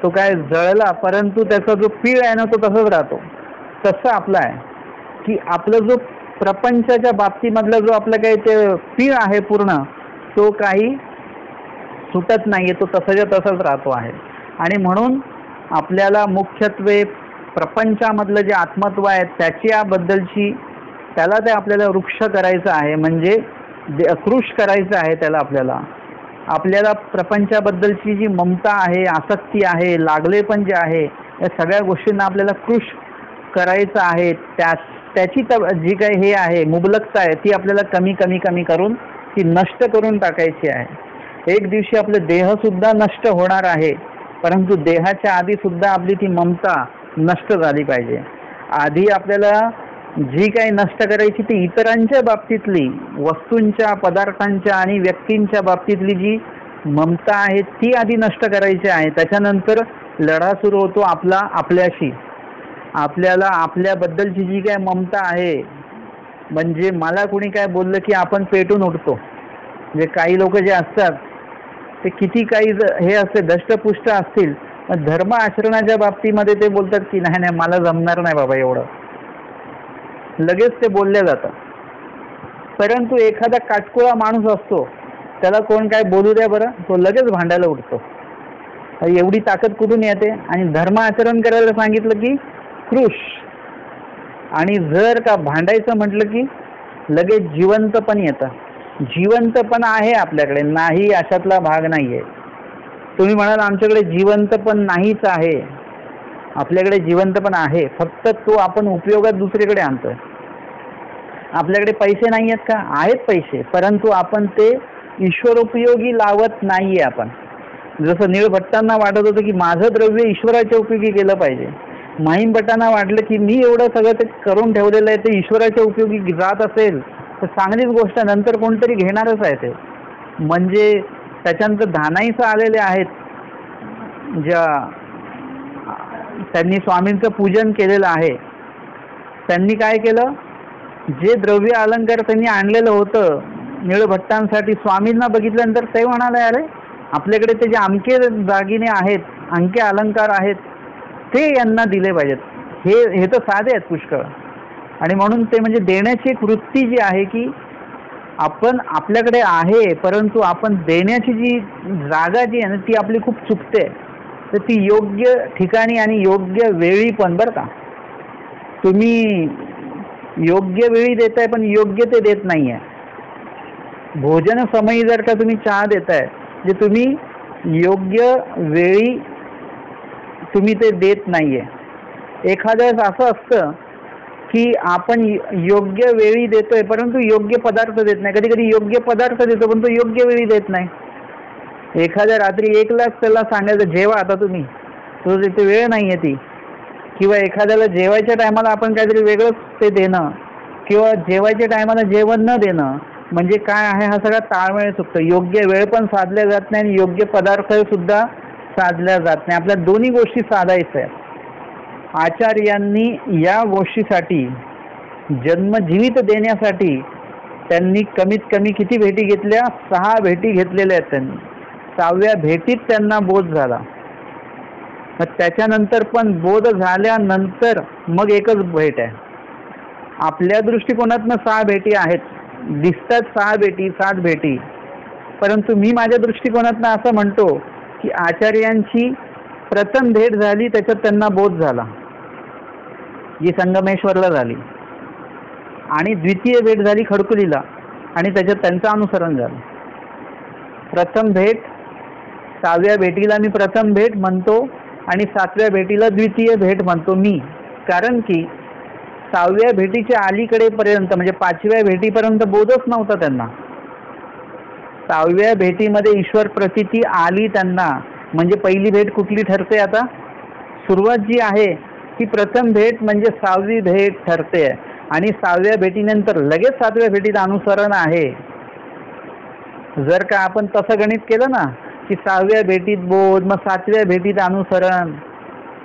तो काय जळला परंतु त्याचा जो पीळ आहे ना तो तसंच राहतो. तसं आपलं आहे की आपलं जो प्रपंचाच्या बाबतीमधला जो आपलं काही ते पीळ आहे पूर्ण तो काही सुटत नाहीये, तो तसाच्या तसाच राहतो आहे. आणि म्हणून आपल्याला मुख्यत्वे प्रपंचामधलं जे आत्मत्व आहे त्याच्याबद्दलची त्याला ते आपल्याला वृक्ष करायचं आहे, म्हणजे कृश करायचं आहे त्याला. आपल्याला प्रपंचाबद्दलची जी ममता आहे, आसक्ती आहे, लागलेपण जे आहे या सगळ्या गोष्टींना आपल्याला कृश करायचं आहे. त्याची जी काही हे आहे मुबलकता आहे ती आपल्याला कमी कमी कमी करून ती नष्ट करून टाकायची आहे. एक दिवशी आपले देह सुद्धा नष्ट होणार आहे, परंतु देहाच्या आधी सुद्धा आपली ती ममता नष्ट झाली पाहिजे. आधी आपल्याला जी काही नष्ट करायची ती इतरांच्या बाबतीतली, वस्तूंच्या, पदार्थांच्या आणि व्यक्तींच्या बाबतीतली जी ममता आहे ती आधी नष्ट करायची आहे. त्याच्यानंतर लढा सुरू होतो आपला आपल्याशी. आपल्याला आपल्याबद्दलची जी काय ममता आहे, म्हणजे मला कोणी काय बोललं की आपण पेटून उठतो. म्हणजे काही लोक जे असतात ते किती काही हे असते दष्टपुष्ट असतील, धर्म आचरणाच्या बाबतीमध्ये ते बोलतात की नाही नाही मला जमणार नाही बाबा एवढं, लगेच ते बोलले जातं. परंतु एखादा काटकोळा माणूस असतो त्याला कोण काय बोलू द्या बरं, तो लगेच भांडायला उठतो. एवढी ताकद कुठून येते? आणि धर्म आचरण करायला सांगितलं की कृश, आणि जर का भांडायचं म्हटलं की लगेच जिवंतपण येतं. जिवंतपण आहे आपल्याकडे, नाही अशातला भाग नाहीये. तुम्ही म्हणाल आमच्याकडे जिवंतपण नाहीच आहे. आपल्याकडे जिवंतपण आहे, फक्त तो आपण उपयोगात दुसरीकडे आणतोय. आपल्याकडे पैसे नाही आहेत का? आहेत पैसे, परंतु आपण ते ईश्वरोपयोगी लावत नाहीये. आपण जसं नीळभट्टांना वाटत होतं की माझं द्रव्य ईश्वराच्या उपयोगी केलं पाहिजे, माहीम भट्टांना वाटलं की मी एवढं सगळं ते करून ठेवलेलं आहे ते ईश्वराच्या उपयोगी जात असेल तर चांगलीच गोष्ट, नंतर कोणतरी घेणारच आहे ते. म्हणजे त्याच्यानंतर धानाईचं आलेले आहेत ज्या त्यांनी स्वामींचं पूजन केलेलं आहे, त्यांनी काय केलं, जे द्रव्य अलंकार त्यांनी आणलेलं होतं नीळभट्टांसाठी, स्वामींना बघितल्यानंतर ते म्हणाले अरे आपल्याकडे ते जे अमके दागिने आहेत, अंके अलंकार आहेत ते यांना दिले पाहिजेत. हे तर साधे आहेत पुष्कळ, आणि म्हणून ते म्हणजे देण्याची एक वृत्ती जी आहे की आपण आपल्याकडे आहे, परंतु आपण देण्याची जी जागा जी आहे ना ती आपली खूप चुकते. तर ती योग्य ठिकाणी आणि योग्य वेळी पण, बरं का, तुम्ही योग्य वेळी देताय पण योग्य ते देत नाही आहे. भोजन समयी जर का तुम्ही चहा देताय जे तुम्ही योग्य वेळी तुम्ही ते देत नाहीये. एखाद्या वेळेस असं असतं की आपण योग्य वेळी देतोय परंतु योग्य पदार्थ देत नाही. कधी कधी योग्य पदार्थ देतो पण तो योग्य वेळी देत नाही. एखाद्या रात्री 1,00,000 त्याला सांगायचं जेवा आता तुम्ही, तो तिथे वेळ नाहीये ती. किंवा एखाद्याला जेवायच्या टायमाला आपण काहीतरी वेगळंच ते देणं, किंवा जेवायच्या टायमाला जेवण न देणं, म्हणजे काय आहे, हा सगळा ताळमेळ चुकतो. योग्य वेळ पण साधल्या जात नाही आणि योग्य पदार्थ सुद्धा साधल्या जात नाही. आपल्या दोन्ही गोष्टी साधायच्या आहेत. आचार्यांनी या गोष्टीसाठी, जन्मजीवित देण्यासाठी त्यांनी कमीत कमी किती भेटी घेतल्या? 6 भेटी घेतलेल्या आहेत त्यांनी. 6व्या भेटीत त्यांना बोध झाला. त्याच्यानंतर पण बोध झाल्यानंतर मग एकच भेट आहे. आपल्या दृष्टिकोनातनं 6 भेटी आहेत, दिसतात 6 भेटी 7 भेटी, परंतु मी माझ्या दृष्टिकोनातनं असं म्हणतो की आचार्यांची प्रथम भेट झाली त्याच्यात त्यांना बोध झाला, जी संगमेश्वरला झाली, आणि द्वितीय भेट झाली खडकुलीला आणि त्याच्यात त्यांचं अनुसरण झालं. प्रथम भेट, 6व्या भेटीला मी प्रथम भेट म्हणतो आणि 7व्या भेटीला द्वितीय भेट म्हणतो मी. कारण की 6व्या भेटीच्या अलीकडे पर्यंत म्हणजे 5व्या भेटीपर्यंत बोधच नव्हता त्यांना. 6व्या भेटीमध्ये ईश्वर प्रतीती आली त्यांना. म्हणजे पहिली भेट कुठली ठरते? आता सुरुवात जी आहे ती प्रथम भेट म्हणजे 6वी भेट ठरते आणि 6व्या भेटीनंतर लगेच 7व्या भेटीत अनुसरण आहे. जर का आपण तसं गणित केलं ना की 6व्या भेटीत बोध मग 7व्या भेटीत अनुसरण,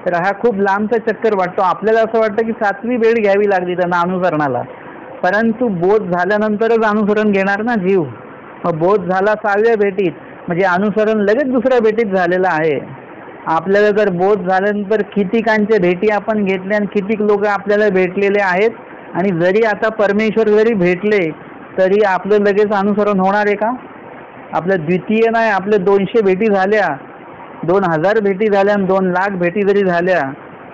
तर हा खूप लांबचा चक्कर वाटतो. आपल्याला असं वाटतं की 7वी भेट घ्यावी लागली त्यांना अनुसरणाला, परंतु बोध झाल्यानंतरच अनुसरण घेणार ना जीव. मग बोध झाला 6व्या भेटीत म्हणजे अनुसरण लगेच दुसऱ्या भेटीत झालेलं आहे. आपल्याला जर बोध झाल्यानंतर कितीकांच्या भेटी आपण घेतल्या आणि कितीक लोक आपल्याला भेटलेले आहेत, आणि जरी आता परमेश्वर जरी भेटले तरी आपलं लगेच अनुसरण होणार आहे का? आपल्या द्वितीय नाही, आपल्या 200 भेटी झाल्या, 2000 भेटी झाल्या, 2,00,000 भेटी जरी झाल्या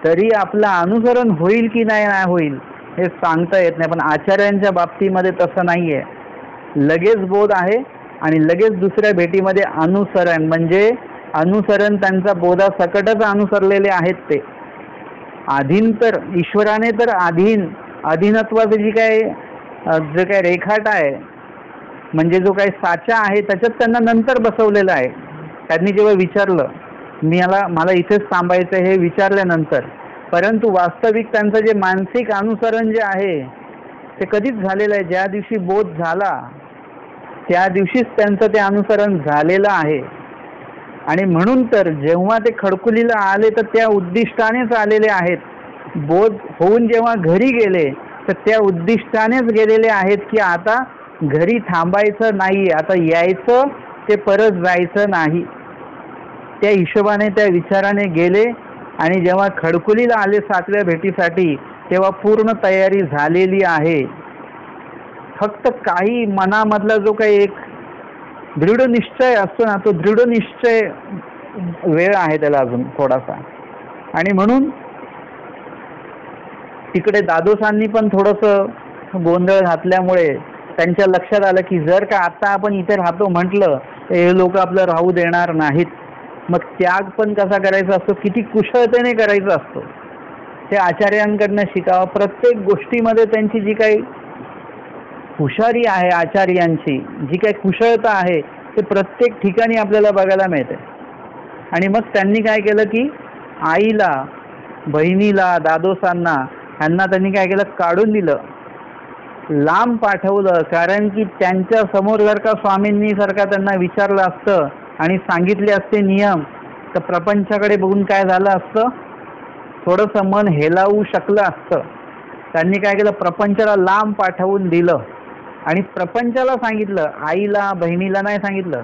तरी आपलं अनुसरण होईल की नाही होईल हे सांगता येत नाही. पण आचार्यांच्या बाबतीमध्ये तसं नाही आहे. लगेच बोध आहे आणि लगेच दुसऱ्या भेटीमध्ये अनुसरण, म्हणजे अनुसरण त्यांचा बोधासकटच अनुसरलेले आहेत ते. अधीन तर ईश्वराने तर अधीनत्वाचं जे काय रेखाट आहे, म्हणजे जो काही साचा आहे त्याच्यात त्यांना नंतर बसवलेलं आहे. त्यांनी जेव्हा विचारलं मला इथेच थांबायचं हे विचारल्यानंतर, परंतु वास्तविक त्यांचं जे मानसिक अनुसरण जे आहे ते कधीच झालेलं आहे. ज्या दिवशी बोध झाला त्या दिवशीच त्यांचं ते अनुसरण झालेलं आहे. आणि म्हणून तर जेव्हा ते खडकुलीला आले तर त्या उद्दिष्टानेच आलेले आहेत. बोध होऊन जेव्हा घरी गेले तर त्या उद्दिष्टानेच गेलेले आहेत की आता घरी थांबायचं नाही, आता यायचं ते परत जायचं नाही. त्या हिशोबाने त्या विचाराने गेले आणि जेव्हा खडकुलीला आले 7व्या भेटीसाठी तेव्हा पूर्ण तयारी झालेली आहे. फक्त काही मनामधला जो काही एक दृढ निश्चय असतो ना, तो दृढ निश्चय वेळ आहे त्याला अजून थोडासा. आणि म्हणून तिकडे दादोसांनी पण थोडंसं गोंधळ घातल्यामुळे त्यांच्या लक्षात आलं की जर का आता आपण इथे राहतो म्हटलं तर हे लोक आपलं राहू देणार नाहीत. मग त्याग पण कसा करायचा असतो, किती कुशलतेने करायचा असतो ते आचार्यांकडनं शिकावं. प्रत्येक गोष्टीमध्ये त्यांची जी काही हुशारी आहे, आचार्यांची जी काही कुशलता आहे ते प्रत्येक ठिकाणी आपल्याला बघायला मिळते. आणि मग त्यांनी काय केलं की आईला, बहिणीला, दादोसांना ह्यांना त्यांनी काय केलं, काढून दिलं, लांब पाठवलं. कारण की त्यांच्या समोर जर का स्वामींनी सारखा त्यांना विचारलं असतं आणि सांगितले असते नियम, तर प्रपंचाकडे बघून काय झालं असतं, थोडंसं मन हेलावू शकलं असतं. त्यांनी काय केलं, प्रपंचाला लांब पाठवून दिलं आणि प्रपंचाला सांगितलं, आईला बहिणीला नाही सांगितलं.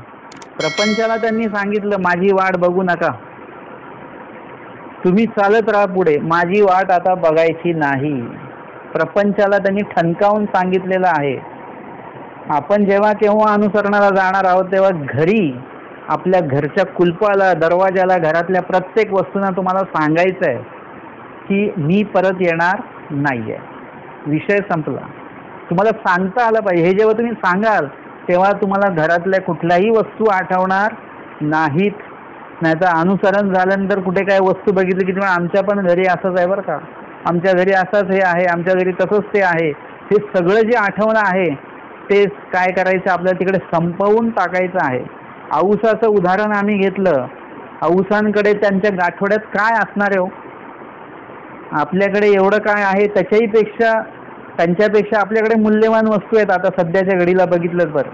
प्रपंचाला त्यांनी सांगितलं माझी वाट बघू नका, तुम्ही चालत राहा पुढे, माझी वाट आता बघायची नाही. प्रपंचाला त्यांनी ठणकावून सांगितलेलं आहे. आपण जेव्हा केव्हा अनुसरणाला जाणार आहोत तेव्हा घरी आपल्या घरच्या कुलपाला, दरवाजाला, घरातल्या प्रत्येक वस्तूंना तुम्हाला सांगायचं आहे की मी परत येणार नाही आहे. विषय संपला. तुम्हाला सांगता आलं पाहिजे. हे जेव्हा तुम्ही सांगाल तेव्हा तुम्हाला घरातल्या कुठल्याही वस्तू आठवणार नाहीत. नाहीतर अनुसरण झाल्यानंतर कुठे काय वस्तू बघितली की तुम्हाला आमच्या पण घरी असंच आहे बरं का, आमच्या घरी असंच हे आहे, आमच्या घरी तसंच ते आहे, हे सगळं जे आठवणं आहे ते काय करायचं, आपल्याला तिकडे संपवून टाकायचं आहे. औसाचं उदाहरण आम्ही घेतलं. औसांकडे त्यांच्या गाठोड्यात काय असणार आहे हो? आपल्याकडे एवढं काय आहे त्यांच्यापेक्षा आपल्याकडे मूल्यवान वस्तू आहेत आता सध्याच्या घडीला बघितलं तर.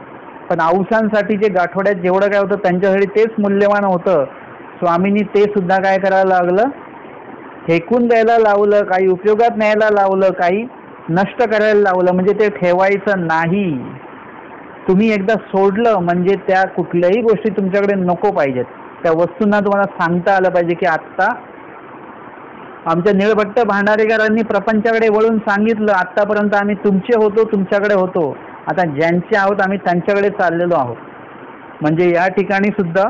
पण औसांसाठी जे गाठोड्यात जेवढं काय होतं त्यांच्यासाठी तेच मूल्यवान होतं. स्वामींनी ते सुद्धा काय करायला लागलं, फेकून द्यायला लावलं, काही उपयोगात न्यायला लावलं, काही नष्ट करायला लावलं. म्हणजे ते ठेवायचं नाही. तुम्ही एकदा सोडलं म्हणजे त्या कुठल्याही गोष्टी तुमच्याकडे नको पाहिजेत. त्या वस्तूंना तुम्हाला सांगता आलं पाहिजे की आत्ता आमच्या निळभट्ट भांडारेकरांनी प्रपंचाकडे वळून सांगितलं, आत्तापर्यंत आम्ही तुमचे होतो, तुमच्याकडे होतो, आता ज्यांचे आहोत आम्ही त्यांच्याकडे चाललेलो आहोत. म्हणजे या ठिकाणी सुद्धा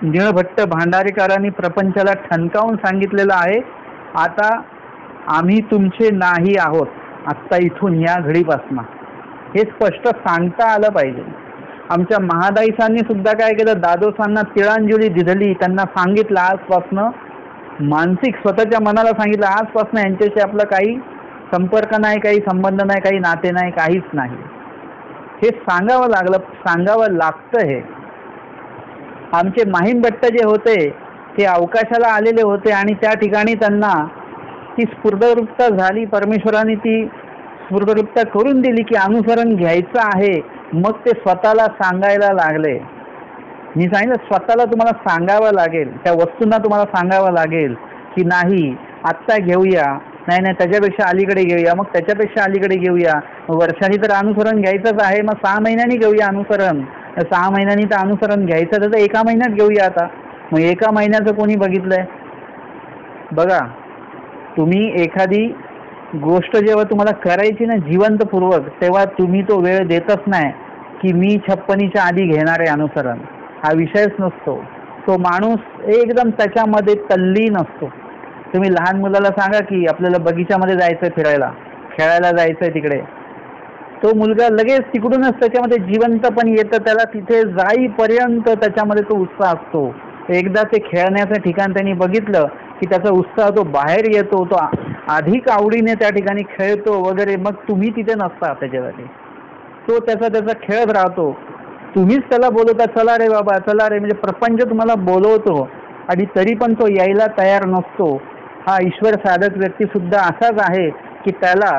निळभट्ट भांडारेकरांनी प्रपंचाला ठणकावून सांगितलेलं आहे, आता आम्ही तुमचे नाही आहोत, आत्ता इथून या घडीपासून. हे स्पष्ट सांगता आलं पाहिजे. आमच्या महादाईसांनी सुद्धा काय केलं, दादोसांना तिळांजली दिली. त्यांना सांगितलं आजपासनं, मानसिक स्वतःच्या मनाला सांगितलं आजपासून यांच्याशी आपला काही संपर्क नाही, काही संबंध नाही, काही नाते नाही, काहीच नाही. हे सांगावं लागलं, सांगावं लागतं. हे आमचे माहीम भट्ट जे होते ते अवकाशाला आलेले होते आणि त्या ठिकाणी त्यांना ती स्फुर्दवृत्ता झाली. परमेश्वराने ती स्फुर्दवृत्ता करून दिली की अनुसरण घ्यायचं आहे. मग ते स्वतःला सांगायला लागले. मी सांगितलं स्वतःला तुम्हाला सांगावं लागेल, त्या वस्तूंना तुम्हाला सांगावं लागेल की नाही आत्ता घेऊया, नाही नाही त्याच्यापेक्षा अलीकडे घेऊया, मग त्याच्यापेक्षा अलीकडे घेऊया. वर्षांनी तर अनुसरण घ्यायचंच आहे, मग 6 महिन्यांनी घेऊया अनुसरण. 6 महिन्यांनी तर अनुसरण घ्यायचं तर 1 महिन्यात घेऊया आता. मग 1 महिन्याचं कोणी बघितलंय? बघा, तुम्ही एखादी गोष्ट जेव्हा तुम्हाला करायची ना जिवंतपूर्वक, तेव्हा तुम्ही तो वेळ देतच नाही की मी 56च्या आधी घेणार आहे अनुसरण. हा विषयच नसतो. तो माणूस एकदम त्याच्यामध्ये तल्लीन असतो. तुम्ही लहान मुलाला सांगा की आपल्याला बगीच्यामध्ये जायचं, फिरायला, खेळायला जायचंय तिकडे, तो मुलगा लगेच तिकडूनच त्याच्यामध्ये जिवंत पण येतं. त्याला तिथे जाईपर्यंत त्याच्यामध्ये तो उत्साह असतो. एकदा ते खेळण्याचं ठिकाण त्यांनी बघितलं की त्याचा उत्साह तो बाहेर येतो, तो अधिक आवडीने त्या ठिकाणी खेळतो वगैरे. मग तुम्ही तिथे नसता त्याच्यासाठी, तो त्याचा खेळत राहतो. तुम्हीच त्याला बोलवता चला रे बाबा चला रे, म्हणजे प्रपंच तुम्हाला बोलवतो आणि तरी पण तो यायला तयार नसतो. हा ईश्वर साधक व्यक्ती सुद्धा असाच आहे की त्याला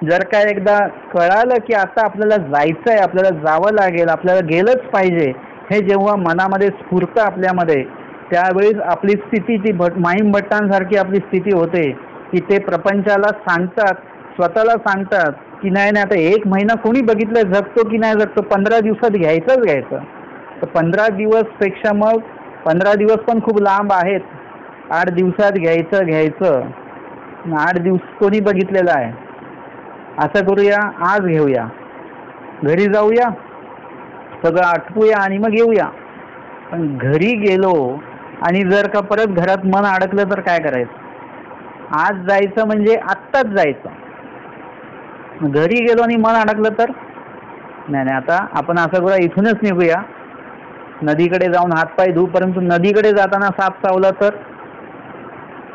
जर का एकदा कळालं की आता आपल्याला जायचं आहे, आपल्याला जावं लागेल, आपल्याला गेलंच पाहिजे, हे जेव्हा मनामध्ये स्फुरतं आपल्यामध्ये, त्यावेळेस आपली स्थिती ती माहीम भट्टांसारखी आपली स्थिती होते की ते प्रपंचाला सांगतात, स्वतःला सांगतात की नाही नाही आता 1 महिना कोणी बघितलं जगतो की नाही जगतो, 15 दिवसात घ्यायचं. तर 15 दिवसपेक्षा मग 15 दिवस पण खूप लांब आहेत. 8 दिवसात घ्यायचं. 8 दिवस कोणी बघितलेलं आहे? असं करूया, आज घेऊया, घरी जाऊया, सगळं आटपूया आणि मग येऊया. पण घरी गेलो आणि जर का परत घरात मन अडकलं तर काय करायचं? आज जायचं म्हणजे आत्ताच जायचं. घरी गेलो आणि मन अडकलं तर नाही, आता आपण असं करूया, इथूनच निघूया, नदीकडे जाऊन हातपाय धुऊ. परंतु नदीकडे जाताना साप चावला तर,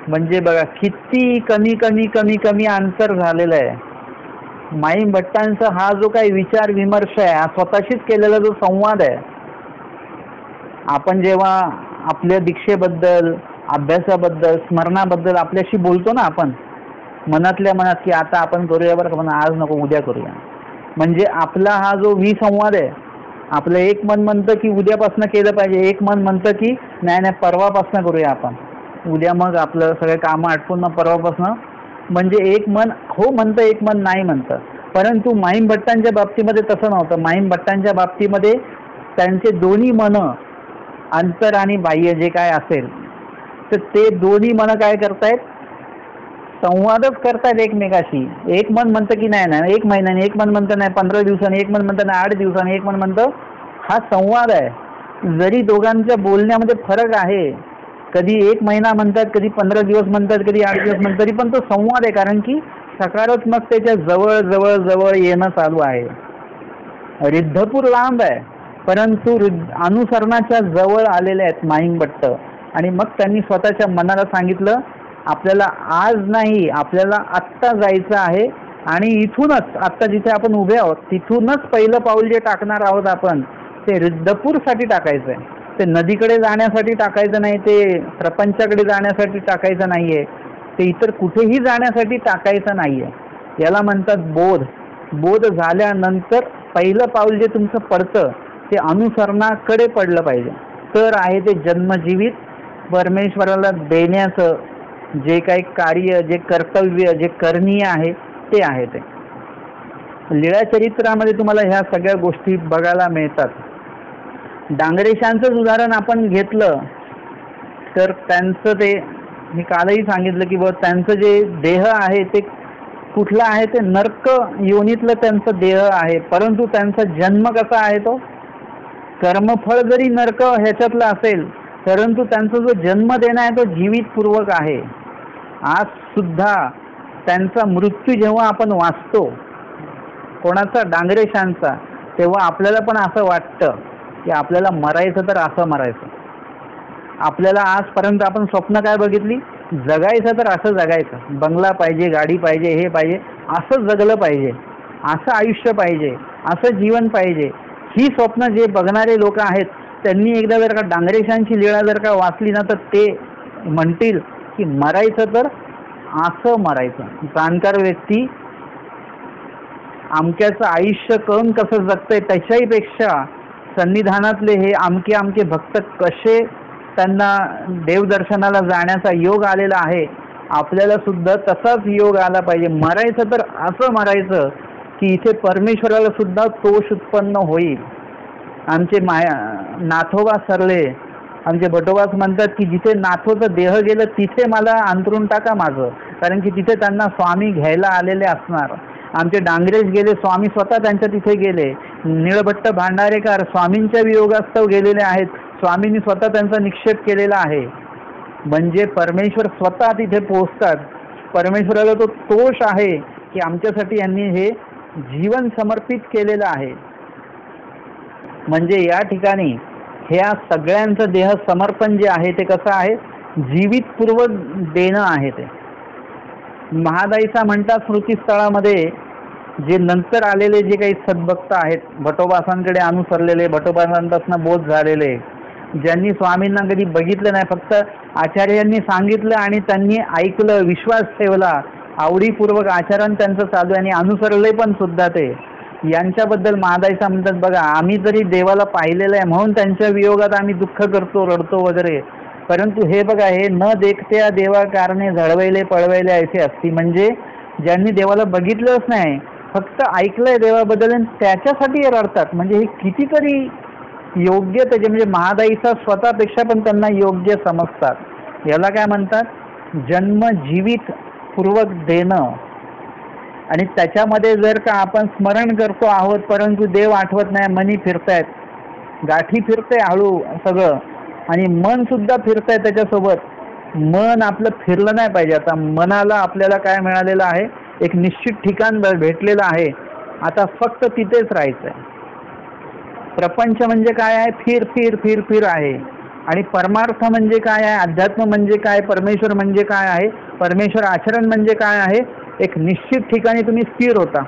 म्हणजे बघा किती कमी अंतर झालेलं आहे. माहीम भट्टांचा हा जो काही विचार विमर्श आहे, हा स्वतःशीच केलेला जो संवाद आहे. आपण जेव्हा आपल्या दीक्षेबद्दल, अभ्यासाबद्दल, स्मरणाबद्दल आपल्याशी बोलतो ना आपण मनातल्या मनात की आता आपण करूया बरं का, पण आज नको उद्या करूया, म्हणजे आपला हा जो विसंवाद आहे, आपलं एक मन म्हणतं की उद्यापासून केलं पाहिजे, एक मन म्हणतं की नाही परवापासून करूया आपण, उद्या मग आपलं सगळे कामं आटपून मग परवापासून. म्हणजे एक मन हो म्हणतं, एक मन नाही म्हणतं. परंतु माहीम भट्टांच्या बाबतीमध्ये तसं नव्हतं. माहीम भट्टांच्या बाबतीमध्ये त्यांचे दोन्ही मनं, अंतर आणि बाह्य जे काय असेल, तर ते दोन्ही मनं काय करतायत, संवादच करतात एकमेकाशी. एक मन म्हणतं की नाही नाही 1 महिन्याने, एक मन म्हणतं नाही 15 दिवसांनी, एक मन म्हणतं नाही 8 दिवसांनी, एक मन म्हणतं. हा संवाद आहे. जरी दोघांच्या बोलण्यामध्ये फरक आहे, कधी 1 महिना म्हणतात, कधी 15 दिवस म्हणतात, कधी 8 दिवस म्हणतात, तरी पण तो संवाद आहे. कारण की सकारात्मकतेच्या जवळ जवळ जवळ येणं चालू आहे. रिद्धपूर लांब आहे, परंतु अनुसरणाच्या जवळ आलेले आहेत माईंग भट्ट. आणि मग त्यांनी स्वतःच्या मनाला सांगितलं, आपल्याला आज नाही, आपल्याला आत्ता जायचं आहे. आणि इथूनच आत्ता जिथे आपण उभे आहोत तिथूनच पहिलं पाऊल जे टाकणार आहोत आपण, ते रिद्धपूरसाठी टाकायचं आहे. ते नदीकडे जाण्यासाठी टाकायचं नाही, ते प्रपंचाकडे जाण्यासाठी टाकायचं नाहीये, ते इतर कुठेही जाण्यासाठी टाकायचं नाहीये. याला म्हणतात बोध. बोध झाल्यानंतर पहिलं पाऊल जे तुमचं पडतं ते अनुसरणाकडे पडलं पाहिजे. तर आहे ते जन्मजीवित परमेश्वराला देण्याचं जे काही कार्य, जे कर्तव्य, जे करणीय आहे ते आहे. ते लीळा चरित्रामध्ये तुम्हाला ह्या सगळ्या गोष्टी बघायला मिळतात. डांगरेशांचंच उदाहरण आपण घेतलं तर त्यांचं ते मी कालही सांगितलं की त्यांचं जे देह आहे ते कुठला आहे, ते नर्क योनीतलं त्यांचं देह आहे. परंतु त्यांचा जन्म कसा आहे, तो कर्मफळ जरी नर्क ह्याच्यातलं असेल परंतु त्यांचा जो जन्म देणं आहे तो जीवितपूर्वक आहे. आज सुद्धा त्यांचा मृत्यू जेव्हा आपण वाचतो कोणाचा, डांगरेशांचा, तेव्हा आपल्याला पण असं वाटतं की आपल्याला मरायचं तर असं मरायचं. आपल्याला आजपर्यंत आपण स्वप्न काय बघितली, जगायचं तर असं जगायचं, बंगला पाहिजे, गाडी पाहिजे, हे पाहिजे, असं जगलं पाहिजे, असं आयुष्य पाहिजे, असं जीवन पाहिजे. ही स्वप्न जे बघणारे लोक आहेत त्यांनी एकदा जर का डांगरेशांची लीळा जर का वाचली ना तर ते म्हणतील की मरायचं तर असं मरायचं. जाणकार व्यक्ती आमक्याचं आयुष्य कळून कसं जगतंय त्याच्याही पेक्षा सन्निधानातले हे आमके आमके भक्त कसे त्यांना देवदर्शनाला जाण्याचा योग आलेला आहे, आपल्याला सुद्धा तसाच योग आला पाहिजे. मरायचं तर असं मरायचं की इथे परमेश्वराला सुद्धा तोष उत्पन्न होईल. आमचे नाथोबा सरले, आमचे भटोबास म्हणतात की जिथे नाथोचं देह गेलं तिथे मला अंतरून टाका माझं, कारण की तिथे त्यांना स्वामी घ्यायला आलेले असणार. आमचे डांगरेश गेले, स्वामी स्वतः त्यांच्या तिथे गेले. निळभट्ट भांडारेकर स्वामींच्या वियोगास्तव गेलेले आहेत, स्वामींनी स्वतः त्यांचा निक्षेप केलेला आहे. म्हणजे परमेश्वर स्वतः तिथे पोहोचतात. परमेश्वराला तो तोष आहे की आमच्यासाठी यांनी हे जीवन समर्पित केलेलं आहे. म्हणजे या ठिकाणी ह्या सगळ्यांचं देह समर्पण जे आहे ते कसं आहे, जीवितपूर्वक देणं आहे. ते महादाईचा म्हणतात स्मृतीस्थळामध्ये जे नंतर आलेले जे काही सद्भक्त आहेत, भटोबासांकडे अनुसरलेले, भटोबासांपासून बोध झालेले, ज्यांनी स्वामींना कधी बघितलं नाही, फक्त आचार्यांनी सांगितलं आणि त्यांनी ऐकलं, विश्वास ठेवला, आवडीपूर्वक आचरण त्यांचं चालू आणि अनुसरले पण सुद्धा ते, यांच्याबद्दल महादाईसा म्हणतात बघा, आम्ही जरी देवाला पाहिलेलं आहे म्हणून त्यांच्या वियोगात आम्ही दुःख करतो, रडतो वगैरे, परंतु हे बघा, हे न देखत्या देवा कारणे झळवैले पळवैले ऐसे असती. म्हणजे ज्यांनी देवाला बघितलंच नाही, फक्त ऐकलंय देवाबद्दल आणि त्याच्यासाठी रडतात. म्हणजे हे कितीतरी योग्य त्याचे, म्हणजे महादाईचा स्वतःपेक्षा पण त्यांना योग्य समजतात. याला काय म्हणतात, जन्म जीवित पूर्वक देणं. आणि त्याच्यामध्ये जर का आपण स्मरण करतो आहोत परंतु देव आठवत नाही, मनी फिरतायत, गाठी फिरते हळू सगळं, आणि मन सुद्धा फिरतंय त्याच्यासोबत. मन आपलं फिरलं नाही पाहिजे. आता मनाला आपल्याला काय मिळालेलं आहे, एक निश्चित ठिकाण भेटलेलं आहे, आता फक्त तिथेच राहायचं आहे. प्रपंच म्हणजे काय आहे, फिर फिर फिर फिर आहे. आणि परमार्थ म्हणजे काय आहे, अध्यात्म म्हणजे काय, परमेश्वर म्हणजे काय आहे, परमेश्वर आचरण म्हणजे काय आहे, एक निश्चित ठिकाणी तुम्ही स्थिर होता.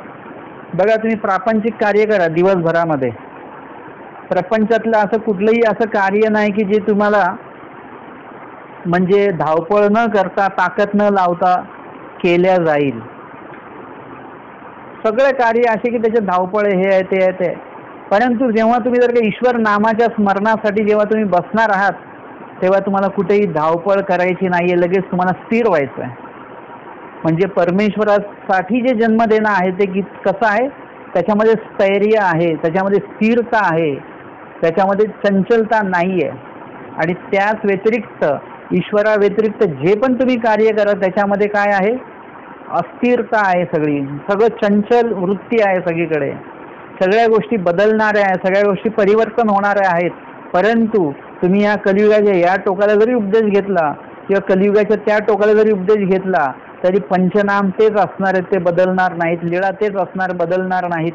बघा, तुम्ही प्रापंचिक कार्य करा दिवसभरामध्ये, प्रपंचातलं असं कुठलंही असं कार्य नाही की जे तुम्हाला म्हणजे धावपळ न करता, ताकद न लावता केल्या जाईल. सगळे कार्य असे की त्याच्यात धावपळ हे आहे ते आहे ते. परंतु जेव्हा तुम्ही जर का ईश्वर नामाच्या स्मरणासाठी जेव्हा तुम्ही बसणार आहात तेव्हा तुम्हाला कुठेही धावपळ करायची नाहीये, लगेच तुम्हाला स्थिर व्हायचं आहे. म्हणजे परमेश्वरासाठी जे जन्म देणं आहे ते कसं आहे, त्याच्यामध्ये स्थैर्य आहे, त्याच्यामध्ये स्थिरता आहे, त्याच्यामध्ये चंचलता नाही आहे. आणि त्याच व्यतिरिक्त ईश्वरा व्यतिरिक्त जे पण तुम्ही कार्य करा त्याच्यामध्ये काय आहे, अस्थिरता आहे, सगळं चंचल वृत्ती आहे सगळीकडे. सगळ्या गोष्टी बदलणाऱ्या आहेत, सगळ्या गोष्टी परिवर्तन होणाऱ्या आहेत. परंतु तुम्ही या कलियुगाच्या या टोकाला जरी उपदेश घेतला किंवा कलियुगाच्या त्या टोकाला जरी उपदेश घेतला तरी पंचनाम तेच असणार आहेत, ते बदलणार नाहीत. लीळा तेच असणार, बदलणार नाहीत.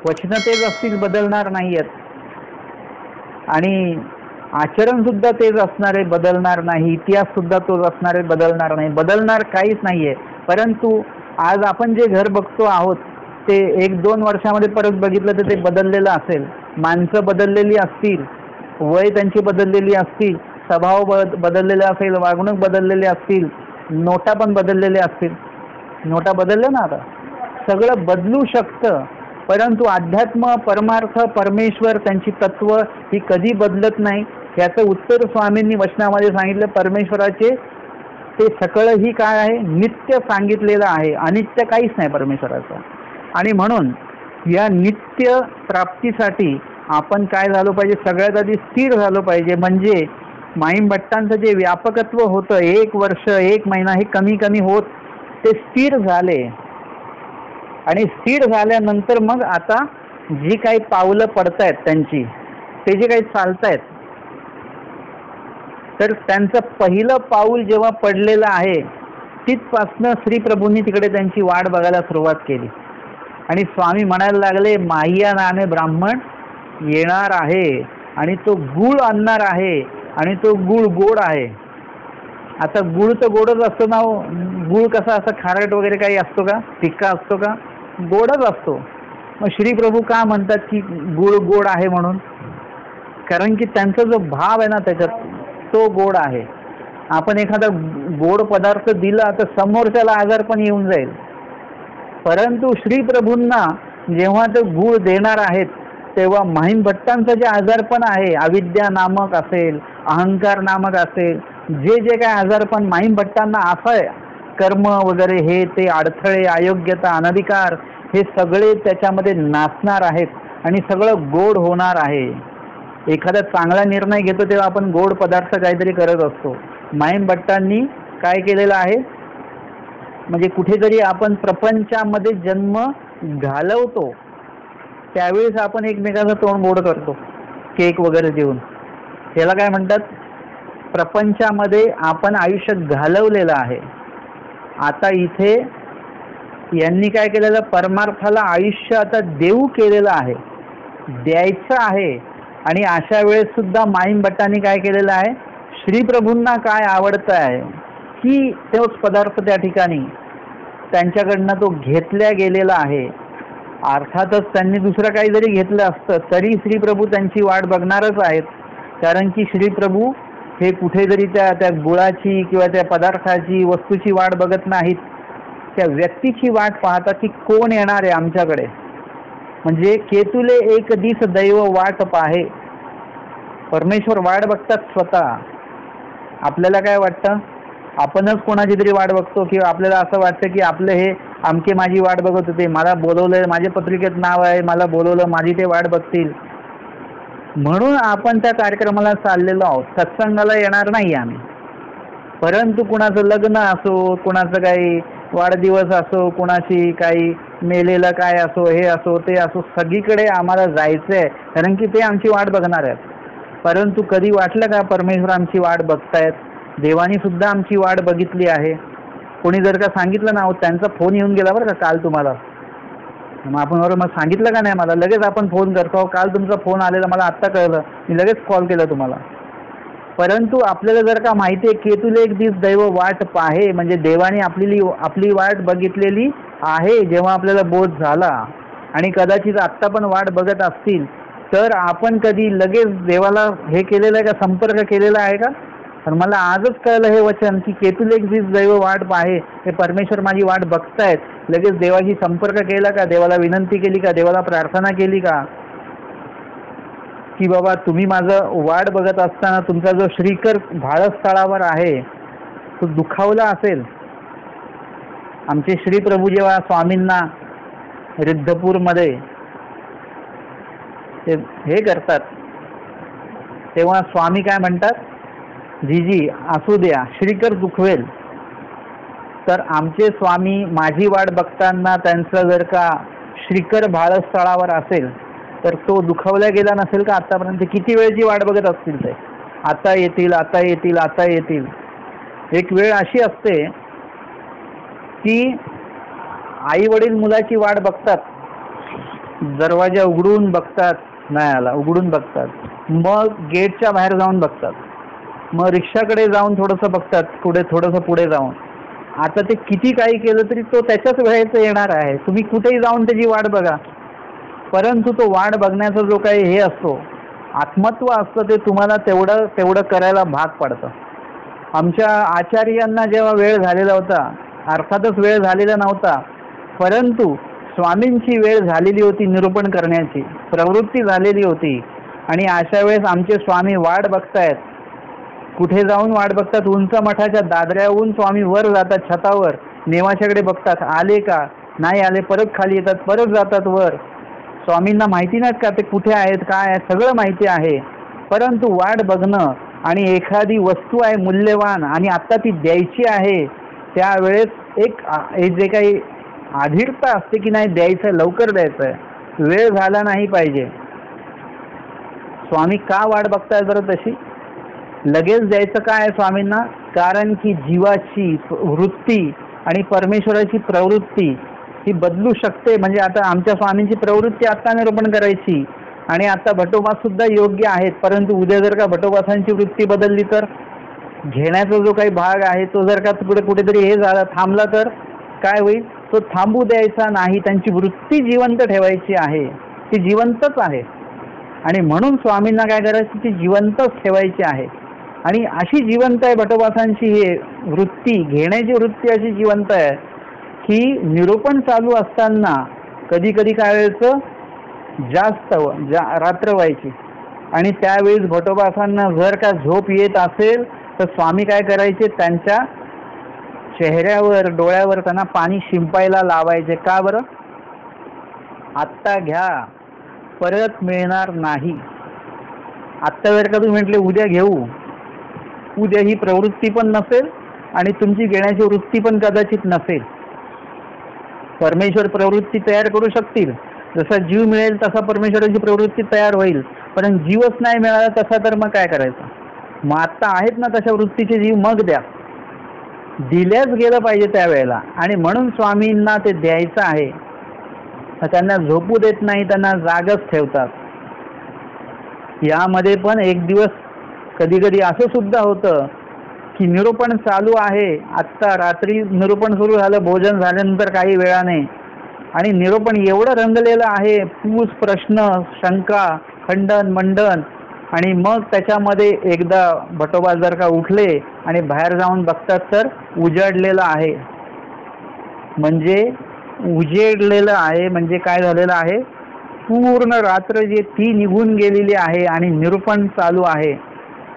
वचनं तेच असतील, बदलणार नाही आहेत. आणि आचरण सुद्धा तेच असणार आहे, बदलणार नाही. इतिहास सुद्धा तोच असणार आहे, बदलणार नाही. बदलणार काहीच नाहीये. परंतु आज आपण जे घर बघतो आहोत ते 1-2 वर्षामध्ये परत बघितलं तर ते बदललेलं असेल. माणसं बदललेली असतील, वय त्यांची बदललेली असतील, स्वभाव बदललेला असेल, वागणूक बदललेली असतील, नोटा पण बदललेल्या असतील. नोटा बदलल्या ना, आता सगळं बदलू शकतं. परंतु अध्यात्म, परमार्थ, परमेश्वर, त्यांची तत्व ही कधी बदलत नाही. याचं उत्तर स्वामींनी वचनामध्ये सांगितलं. परमेश्वराचे ते सगळं ही काय आहे, नित्य सांगितलेलं आहे. अनित्य काहीच नाही परमेश्वराचं. आणि म्हणून या नित्य प्राप्तीसाठी आपण काय झालो पाहिजे, सगळ्यात आधी स्थिर झालो पाहिजे. म्हणजे माईम भट्टांचं जे व्यापकत्व होतं 1 वर्ष 1 महिना हे कमी कमी होत ते स्थिर झाले. आणि स्थिर झाल्यानंतर मग आता जी काही पावलं पडतायत त्यांची, ते जे काही चालतायत, तर त्यांचं पहिलं पाऊल जेव्हा पडलेलं आहे तिथपासनं श्री प्रभूंनी तिकडे त्यांची वाट बघायला सुरुवात केली. आणि स्वामी म्हणायला लागले, माह्या नामे ब्राह्मण येणार आहे आणि तो गुळ आणणार आहे आणि तो गुळ गोड आहे. आता गुळ तर गोडच असतो ना. गुळ कसा असं खारट वगैरे काही असतो का, फिक्का असतो का, गोडच असतो. मग श्री प्रभू का म्हणतात की गुळ गोड आहे म्हणून? कारण की त्यांचा जो भाव आहे ना त्याच्यात तो गोड आहे. आपण एखादा गोड पदार्थ दिला तर समोरच्याला आजार पण येऊन जाईल. परंतु श्री प्रभूंना जेव्हा ते गुळ देणार आहेत तेव्हा माहीम भट्टांचं जे आजारपण आहे, अविद्या नामक असेल, अहंकार नामक असेल, जे जे काय आजारपण माहीम भट्टांना असं कर्म वगैरे हे ते अडथळे, अयोग्यता, अनधिकार हे सगळे त्याच्यामध्ये नाचणार आहेत आणि सगळं गोड होणार आहे. एखादा चांगला निर्णय घेतो तेव्हा आपण गोड पदार्थ काहीतरी करत असतो. माहीम भट्टांनी काय केलेलं आहे, म्हणजे कुठेतरी आपण प्रपंचामध्ये जन्म घालवतो त्यावेळेस आपण एकमेकाचं तोंड गोड करतो केक वगैरे देऊन. याला काय म्हणतात, प्रपंचामध्ये आपण आयुष्य घालवलेलं आहे. आता इथे यांनी काय केलेलं, परमार्थाला आयुष्य आता देऊ केलेलं आहे, द्यायचं आहे. आणि अशा वेळेस सुद्धा माईम भट्टांनी काय केलेलं आहे, श्रीप्रभूंना काय आवडतं आहे की तोच पदार्थ त्या ठिकाणी त्यांच्याकडनं तो घेतल्या गेलेला आहे. अर्थातच त्यांनी दुसरं काही जरी घेतलं असतं तरी श्रीप्रभू त्यांची वाट बघणारच आहेत. कारण की श्रीप्रभू हे कुठेतरी त्या गुळाची किंवा त्या पदार्थाची, वस्तूची वाट बघत नाहीत, त्या व्यक्तीची वाट पाहतात की कोण येणार आहे आमच्याकडे. म्हणजे केतुले एक दिस दैव वाट पाहे. परमेश्वर वाट बघतात स्वतः. आपल्याला काय वाटतं, आपणच कोणाची तरी वाट बघतो किंवा आपल्याला असं वाटतं की आपलं हे आमके माझी वाट बघत होते, मला बोलवलंय, माझ्या पत्रिकेत नाव आहे, मला बोलवलं, माझी ते वाट बघतील म्हणून आपण त्या कार्यक्रमाला चाललेलो आहोत. सत्संगाला येणार नाही आम्ही. परंतु कुणाचं लग्न असो, कुणाचं काही वाढदिवस असो, कुणाची काही मेलेलं काय असो, हे असो ते असो, सगळीकडे आम्हाला जायचं आहे कारण की ते आमची वाट बघणार आहेत. परंतु कधी वाटलं का परमेश्वर आमची वाट बघतायत? देवानी सुद्धा आमची वाट बघितली आहे. कोणी जर का सांगितलं ना, त्यांचा फोन येऊन गेला बरं का काल तुम्हाला, मग आपण बरोबर मग सांगितलं का नाही, मला लगेच आपण फोन करतो, काल तुमचा फोन आलेला मला आत्ता कळलं, मी लगेच कॉल केला तुम्हाला. परंतु आपल्याला जर का माहिती आहे की तुला एक दिवस दैव वाट पाहे, म्हणजे देवाने आपली वाट बघितलेली आहे जेव्हा आपल्याला बोध झाला. आणि कदाचित आत्ता पण वाट बघत असतील तर आपण कधी लगेच देवाला हे केलेलं आहे का, संपर्क केलेला आहे का? पण मला आजच कळलं हे वचन की केतुले एक दिवस दैव वाट पाहे, हे परमेश्वर माझी वाट बघतायत. लगेच देवाशी संपर्क केला का, देवाला विनंती केली का, देवाला प्रार्थना केली का की बाबा तुम्ही माझं वाट बघत असताना तुमचा जो श्रीकर भाळस्थळावर आहे तो दुखावला असेल. आमचे श्रीप्रभू जेव्हा स्वामींना रिद्धपूरमध्ये हे करतात तेव्हा स्वामी काय म्हणतात, जीजी असू द्या, श्रीकर दुखवेल. तर आमचे स्वामी माझी वाट बघताना त्यांचं जर का श्रीकर भाळस्थळावर असेल तर तो दुखावला गेला नसेल का आतापर्यंत? किती वेळची वाट बघत असतील ते, आता येतील आता येतील आता येतील. एक वेळ अशी असते की आई वडील मुलाची वाट बघतात, दरवाजा उघडून बघतात, नाही आला, उघडून बघतात, मग गेटच्या बाहेर जाऊन बघतात, मग रिक्षाकडे जाऊन थोडंसं बघतात, पुढे थोडंसं पुढे जाऊन. आता ते किती काही केलं तरी तो त्याच्याच वेळेचं येणार आहे. तुम्ही कुठेही जाऊन त्याची वाट बघा, परंतु तो वाट बघण्याचा जो काही हे असतो, आत्मत्व असतं, ते तुम्हाला तेवढं करायला भाग पडतं. आमच्या आचार्यांना जेव्हा वेळ झालेला होता, अर्थातच वेळ झालेला नव्हता, परंतु स्वामींची वेळ झालेली होती, निरूपण करण्याची प्रवृत्ती झालेली होती. आणि अशा वेळेस आमचे स्वामी वाट बघतायत. कुठे जाऊन वाट बघतात? उंच मठाच्या दादऱ्याहून स्वामी वर जातात, छतावर नेवाच्याकडे बघतात, आले का नाही आले, परत खाली येतात, परत जातात वर. स्वामींना माहिती नाहीत का ते कुठे आहेत, काय आहे, सगळं माहिती आहे. परंतु वाट बघणं आणि एखादी वस्तू आहे मूल्यवान आणि आत्ता ती द्यायची आहे, त्यावेळेस एक जे काही आधीरता असते की नाही द्यायचं, लवकर द्यायचं आहे, वेळ झाला नाही पाहिजे. स्वामी का वाट बघतायत बरं तशी? लगेच द्यायचं काय आहे स्वामींना? कारण की जीवाची वृत्ती आणि परमेश्वराची प्रवृत्ती ही बदलू शकते. म्हणजे आता आमच्या स्वामींची प्रवृत्ती आत्ता निरूपण करायची आणि आता भटोबा सुद्धा योग्य आहेत, परंतु उद्या जर का भटोबासांची वृत्ती बदलली तर घेण्याचा जो काही भाग आहे तो जर का पुढे कुठेतरी हे झाला, थांबला, तर काय होईल? तो थांबू द्यायचा नाही. त्यांची वृत्ती जिवंत ठेवायची आहे, ती जिवंतच आहे. आणि म्हणून स्वामींना काय करायचं? ती जिवंतच ठेवायची आहे. आणि अशी जिवंत आहे भटोबासांची ही वृत्ती, घेण्याची वृत्ती अशी जिवंत आहे की निरूपण चालू असताना कधी कधी काय व्हायचं, जास्त रात्र व्हायची आणि त्यावेळेस भटोबासांना जर का झोप येत असेल तर स्वामी काय करायचे? त्यांच्या चेहऱ्यावर डोळ्यावर त्यांना पाणी शिंपायला लावायचे. का बरं? आत्ता घ्या, परत मिळणार नाही. आत्ता जर का तुम्ही म्हटले उद्या घेऊ, उद्या ही प्रवृत्ती पण नसेल आणि तुमची घेण्याची वृत्ती पण कदाचित नसेल. परमेश्वर प्रवृत्ती तयार करू शकतील, जसा जीव मिळेल तसा परमेश्वराची प्रवृत्ती तयार होईल, पण जीवच नाही मिळाला तसा तर मग काय करायचं? मग आत्ता आहेत ना तशा वृत्तीचे जीव, मग द्या. दिल्याच गेलं पाहिजे त्यावेळेला. आणि म्हणून स्वामींना ते द्यायचं आहे. त्यांना झोपू देत नाही, त्यांना जागच ठेवतात. यामध्ये पण एक दिवस कधी कधी असं सुद्धा होतं की निरूपण चालू आहे, आत्ता रात्री निरूपण सुरू झालं, भोजन झाल्यानंतर काही वेळाने, आणि निरूपण एवढं रंगलेलं आहे, पूस प्रश्न शंका खंडन मंडन, आणि मग त्याच्यामध्ये एकदा भटोबा जर का उठले आणि बाहेर जाऊन बघतात तर उजाडलेलं आहे. म्हणजे उजेडलेलं आहे म्हणजे काय झालेलं आहे? पूर्ण रात्र जे ती निघून गेलेली आहे आणि निरूपण चालू आहे.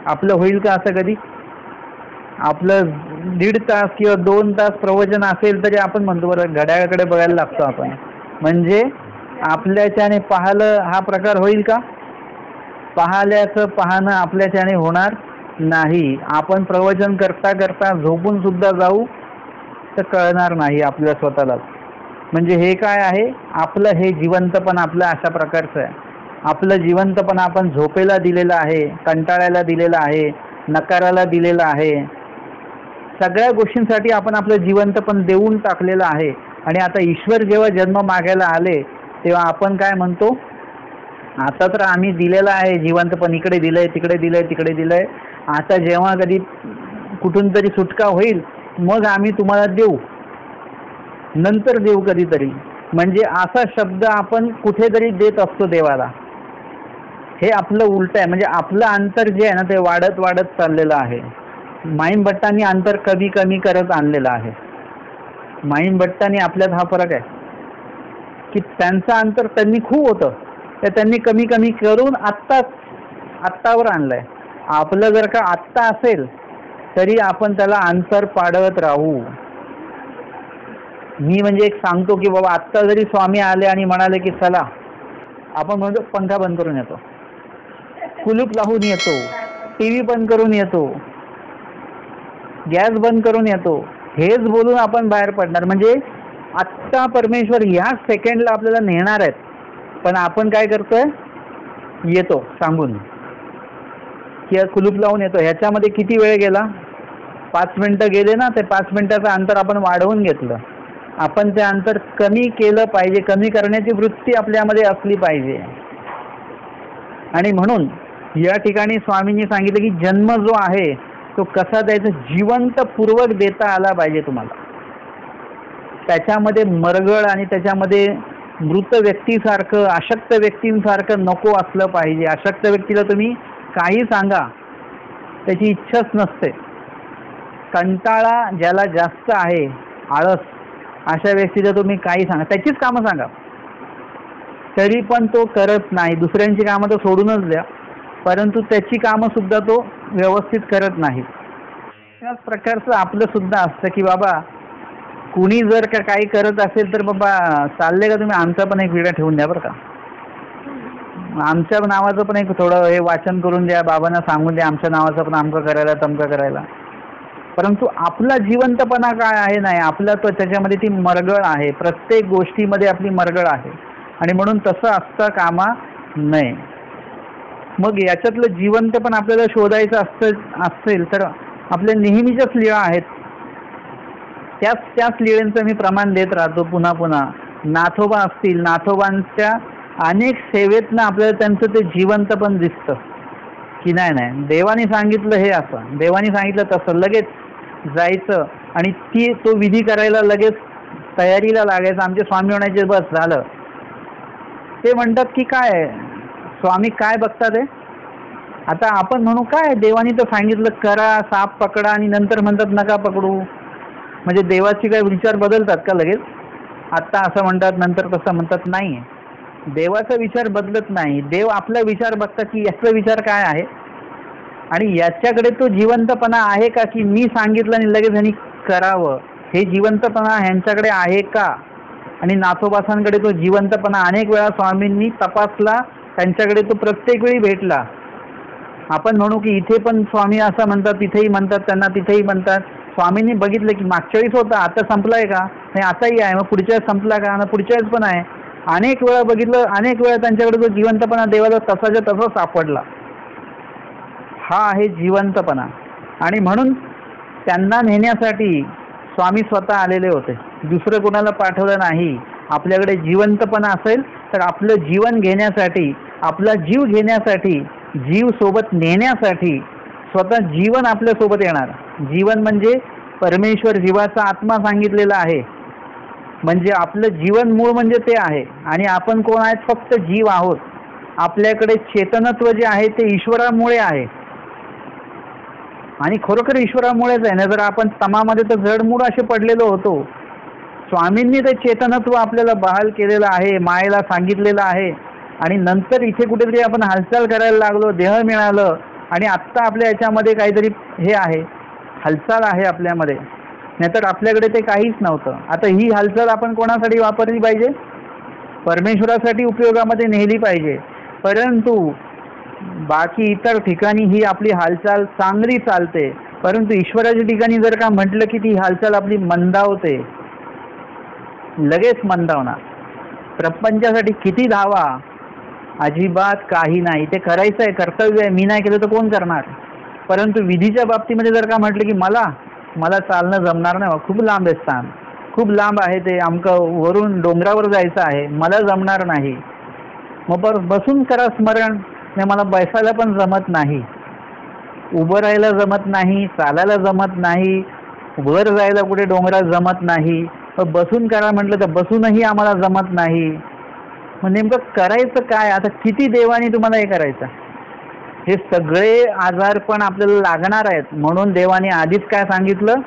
आपलं होईल का असं कधी? आपलं 1.5 तास किंवा 2 तास प्रवचन असेल तरी आपण म्हणतो बरं घड्याळाकडे बघायला लागतो आपण. म्हणजे आपल्याच्याने पाहिलं हा प्रकार होईल का? पाहिल्याचं पाहणं आपल्याच्याने होणार नाही. आपण प्रवचन करता करता झोपून सुद्धा जाऊ तर कळणार नाही आपल्या स्वतःलाच. म्हणजे हे काय आहे? आपलं हे जिवंतपण आपलं अशा प्रकारचं आहे. आपलं जिवंतपण आपण झोपेला दिलेलं आहे, कंटाळ्याला दिलेलं आहे, नकाराला दिलेलं आहे, सगळ्या गोष्टींसाठी आपण आपलं जिवंतपण देऊन टाकलेलं आहे. आणि आता ईश्वर जेव्हा जन्म मागायला आले तेव्हा आपण काय म्हणतो? आता तर आम्ही दिलेलं आहे जिवंतपण, इकडे दिलंय तिकडे दिलंय तिकडे दिलंय, आता जेव्हा कधी कुठून तरी सुटका होईल मग आम्ही तुम्हाला देऊ, नंतर देऊ कधीतरी. म्हणजे असा शब्द आपण कुठेतरी देत असतो देवाला. हे आपलं उलट आहे. म्हणजे आपलं अंतर जे आहे ना ते वाढत वाढत चाललेलं आहे. माईम भट्टांनी अंतर कमी कमी करत आणलेलं आहे. माईम भट्टांनी आपल्यात हा फरक आहे की त्यांचं अंतर त्यांनी खूप होतं, ते त्यांनी कमी कमी करून आत्तावर आणलंय. आपलं जर का आत्ता असेल तरी आपण त्याला अंतर पाडत राहू. मी म्हणजे एक सांगतो की बाबा आत्ता जरी स्वामी आले आणि म्हणाले की चला, आपण म्हणतो पंखा बंद करून येतो, कुलूप लावून येतो, टीव्ही बंद करून येतो, गॅस बंद करून येतो, हेच बोलून आपण बाहेर पडणार. म्हणजे आत्ता परमेश्वर ह्याच सेकंडला आपल्याला नेणार आहेत, पण आपण काय करतोय, येतो सांगून की कुलूप लावून येतो. ह्याच्यामध्ये किती वेळ गेला, 5 मिनिटं गेले ना. ते 5 मिनिटाचं अंतर आपण वाढवून घेतलं. आपण ते अंतर कमी केलं पाहिजे, कमी करण्याची वृत्ती आपल्यामध्ये असली पाहिजे. आणि म्हणून या ठिकाणी स्वामींनी सांगितलं की जन्म जो आहे तो कसा द्यायचा, जिवंतपूर्वक देता आला पाहिजे तुम्हाला. त्याच्यामध्ये मरगळ आणि त्याच्यामध्ये मृत व्यक्तीसारखं, अशक्त व्यक्तींसारखं नको असलं पाहिजे. अशक्त व्यक्तीला तुम्ही काही सांगा त्याची इच्छाच नसते. कंटाळा ज्याला जास्त आहे, आळस, अशा व्यक्तीला तुम्ही काही सांगा, त्याचीच कामं सांगा, तरी पण तो करत नाही. दुसऱ्यांची कामं तर सोडूनच द्या, परंतु त्याची कामं सुद्धा तो व्यवस्थित करत नाही. त्याच प्रकारचं आपलं सुद्धा असतं की बाबा कुणी जर का काही करत असेल तर बाबा चालले का तुम्ही आमचा पण एक व्हिडिओ ठेवून द्या बरं का, आमच्या नावाचं पण एक थोडं हे वाचन करून द्या, बाबांना सांगून द्या आमच्या नावाचं पण अमकं करायला तमकं करायला. परंतु आपला जिवंतपणा काय आहे, नाही आपला तो त्याच्यामध्ये ती मरगळ आहे. प्रत्येक गोष्टीमध्ये आपली मरगळ आहे आणि म्हणून तसं असता कामा नये. मग याच्यातलं जिवंत पण आपल्याला शोधायचं असेल तर आपल्या नेहमीच्याच लीळा आहेत, त्याच लीळेंचं मी प्रमाण देत राहतो पुन्हा पुन्हा. नाथोबा असतील, नाथोबांच्या अनेक सेवेतनं आपल्याला त्यांचं ते जिवंत पण दिसतं की नाही देवाने सांगितलं हे असं, देवाने सांगितलं तसं, लगेच जायचं आणि तो विधी करायला लगेच तयारीला लागायचं. आमचे स्वामी म्हणायचे बस झालं. ते म्हणतात की काय स्वामी काय बघतात आहे. आता आपण म्हणू काय देवानी तर सांगितलं करा, साप पकडा, आणि नंतर म्हणतात नका पकडू. म्हणजे देवाची काय विचार बदलतात का लगेच? आत्ता असं म्हणतात नंतर तसं म्हणतात. नाही, देवाचा विचार बदलत नाही. देव आपला विचार बघतात की याचा विचार काय आहे आणि याच्याकडे तो जिवंतपणा आहे का, की मी सांगितलं आणि लगेच ह्यांनी करावं, हे जिवंतपणा ह्यांच्याकडे आहे का. आणि नाथोबासांकडे तो जिवंतपणा अनेक वेळा स्वामींनी तपासला, त्यांच्याकडे तो प्रत्येक वेळी भेटला. आपण म्हणू की इथे पण स्वामी असं म्हणतात, तिथेही म्हणतात, त्यांना तिथेही म्हणतात. स्वामींनी बघितलं की मागच्या वेळेस होता, आता संपलाय का, नाही आताही आहे, मग पुढच्या वेळेस संपला का, पुढच्या वेळेस पण आहे. अनेक वेळा बघितलं, अनेक वेळा त्यांच्याकडे जो जिवंतपणा देवाला तसाच्या तसा सापडला. हा आहे जिवंतपणा. आणि म्हणून त्यांना नेण्यासाठी स्वामी स्वतः आलेले होते, दुसरं कोणाला पाठवलं नाही. आपल्याकडे जिवंतपणा असेल तर आपलं जीवन घेण्यासाठी, आपला जीव घेण्यासाठी, जीव सोबत नेण्यासाठी स्वतः जीवन आपल्यासोबत येणार. जीवन म्हणजे परमेश्वर जीवाचा आत्मा सांगितलेला आहे. म्हणजे आपलं जीवन मूळ म्हणजे ते आहे. आणि आपण कोण आहेत, फक्त जीव आहोत. आपल्याकडे चेतनत्व जे आहे ते ईश्वरामुळे आहे आणि खरोखर ईश्वरामुळेच आहे ना. जर आपण तमामध्ये तर जडमूळ असे पडलेलो होतो. स्वामींनी ते चेतनत्व आपल्याला बहाल केलेलं आहे, मायेला सांगितलेलं आहे. आणि नंतर इथे कुठेतरी आपण हालचाल करायला लागलो, देह मिळालं आणि आत्ता आपल्या याच्यामध्ये काहीतरी हे आहे, हालचाल आहे आपल्यामध्ये. नाहीतर आपल्याकडे ते काहीच नव्हतं. आता ही हालचाल आपण कोणासाठी वापरली पाहिजे, परमेश्वरासाठी उपयोगामध्ये नेली पाहिजे. परंतु बाकी इतर ठिकाणी ही आपली हालचाल चांगली चालते, परंतु ईश्वराच्या ठिकाणी जर का म्हटलं की ती हालचाल आपली मंदावते, लगेच मंदावणार. प्रपंचासाठी किती धावा, अजिबात काही नाही. ते करायचं आहे, कर्तव्य आहे, मी नाही केलं तर कोण करणार. परंतु विधीच्या बाबतीमध्ये जर का म्हटलं की मला चालणं जमणार नाही, खूप लांब आहे स्थान, खूप लांब आहे ते, आमकं वरून डोंगरावर जायचं आहे, मला जमणार नाही, मग बसून करा स्मरण. नाही, मला बसायला पण जमत नाही, उभं राहायला जमत नाही, चालायला जमत नाही, वर जायला कुठे डोंगरात जमत नाही, बसून करा म्हटलं तर बसूनही आम्हाला जमत नाही. मग नेमकं करायचं काय. आता किती देवाने तुम्हाला हे करायचं. हे सगळे आजार पण आपल्याला लागणार आहेत. म्हणून देवाने आधीच काय सांगितलं,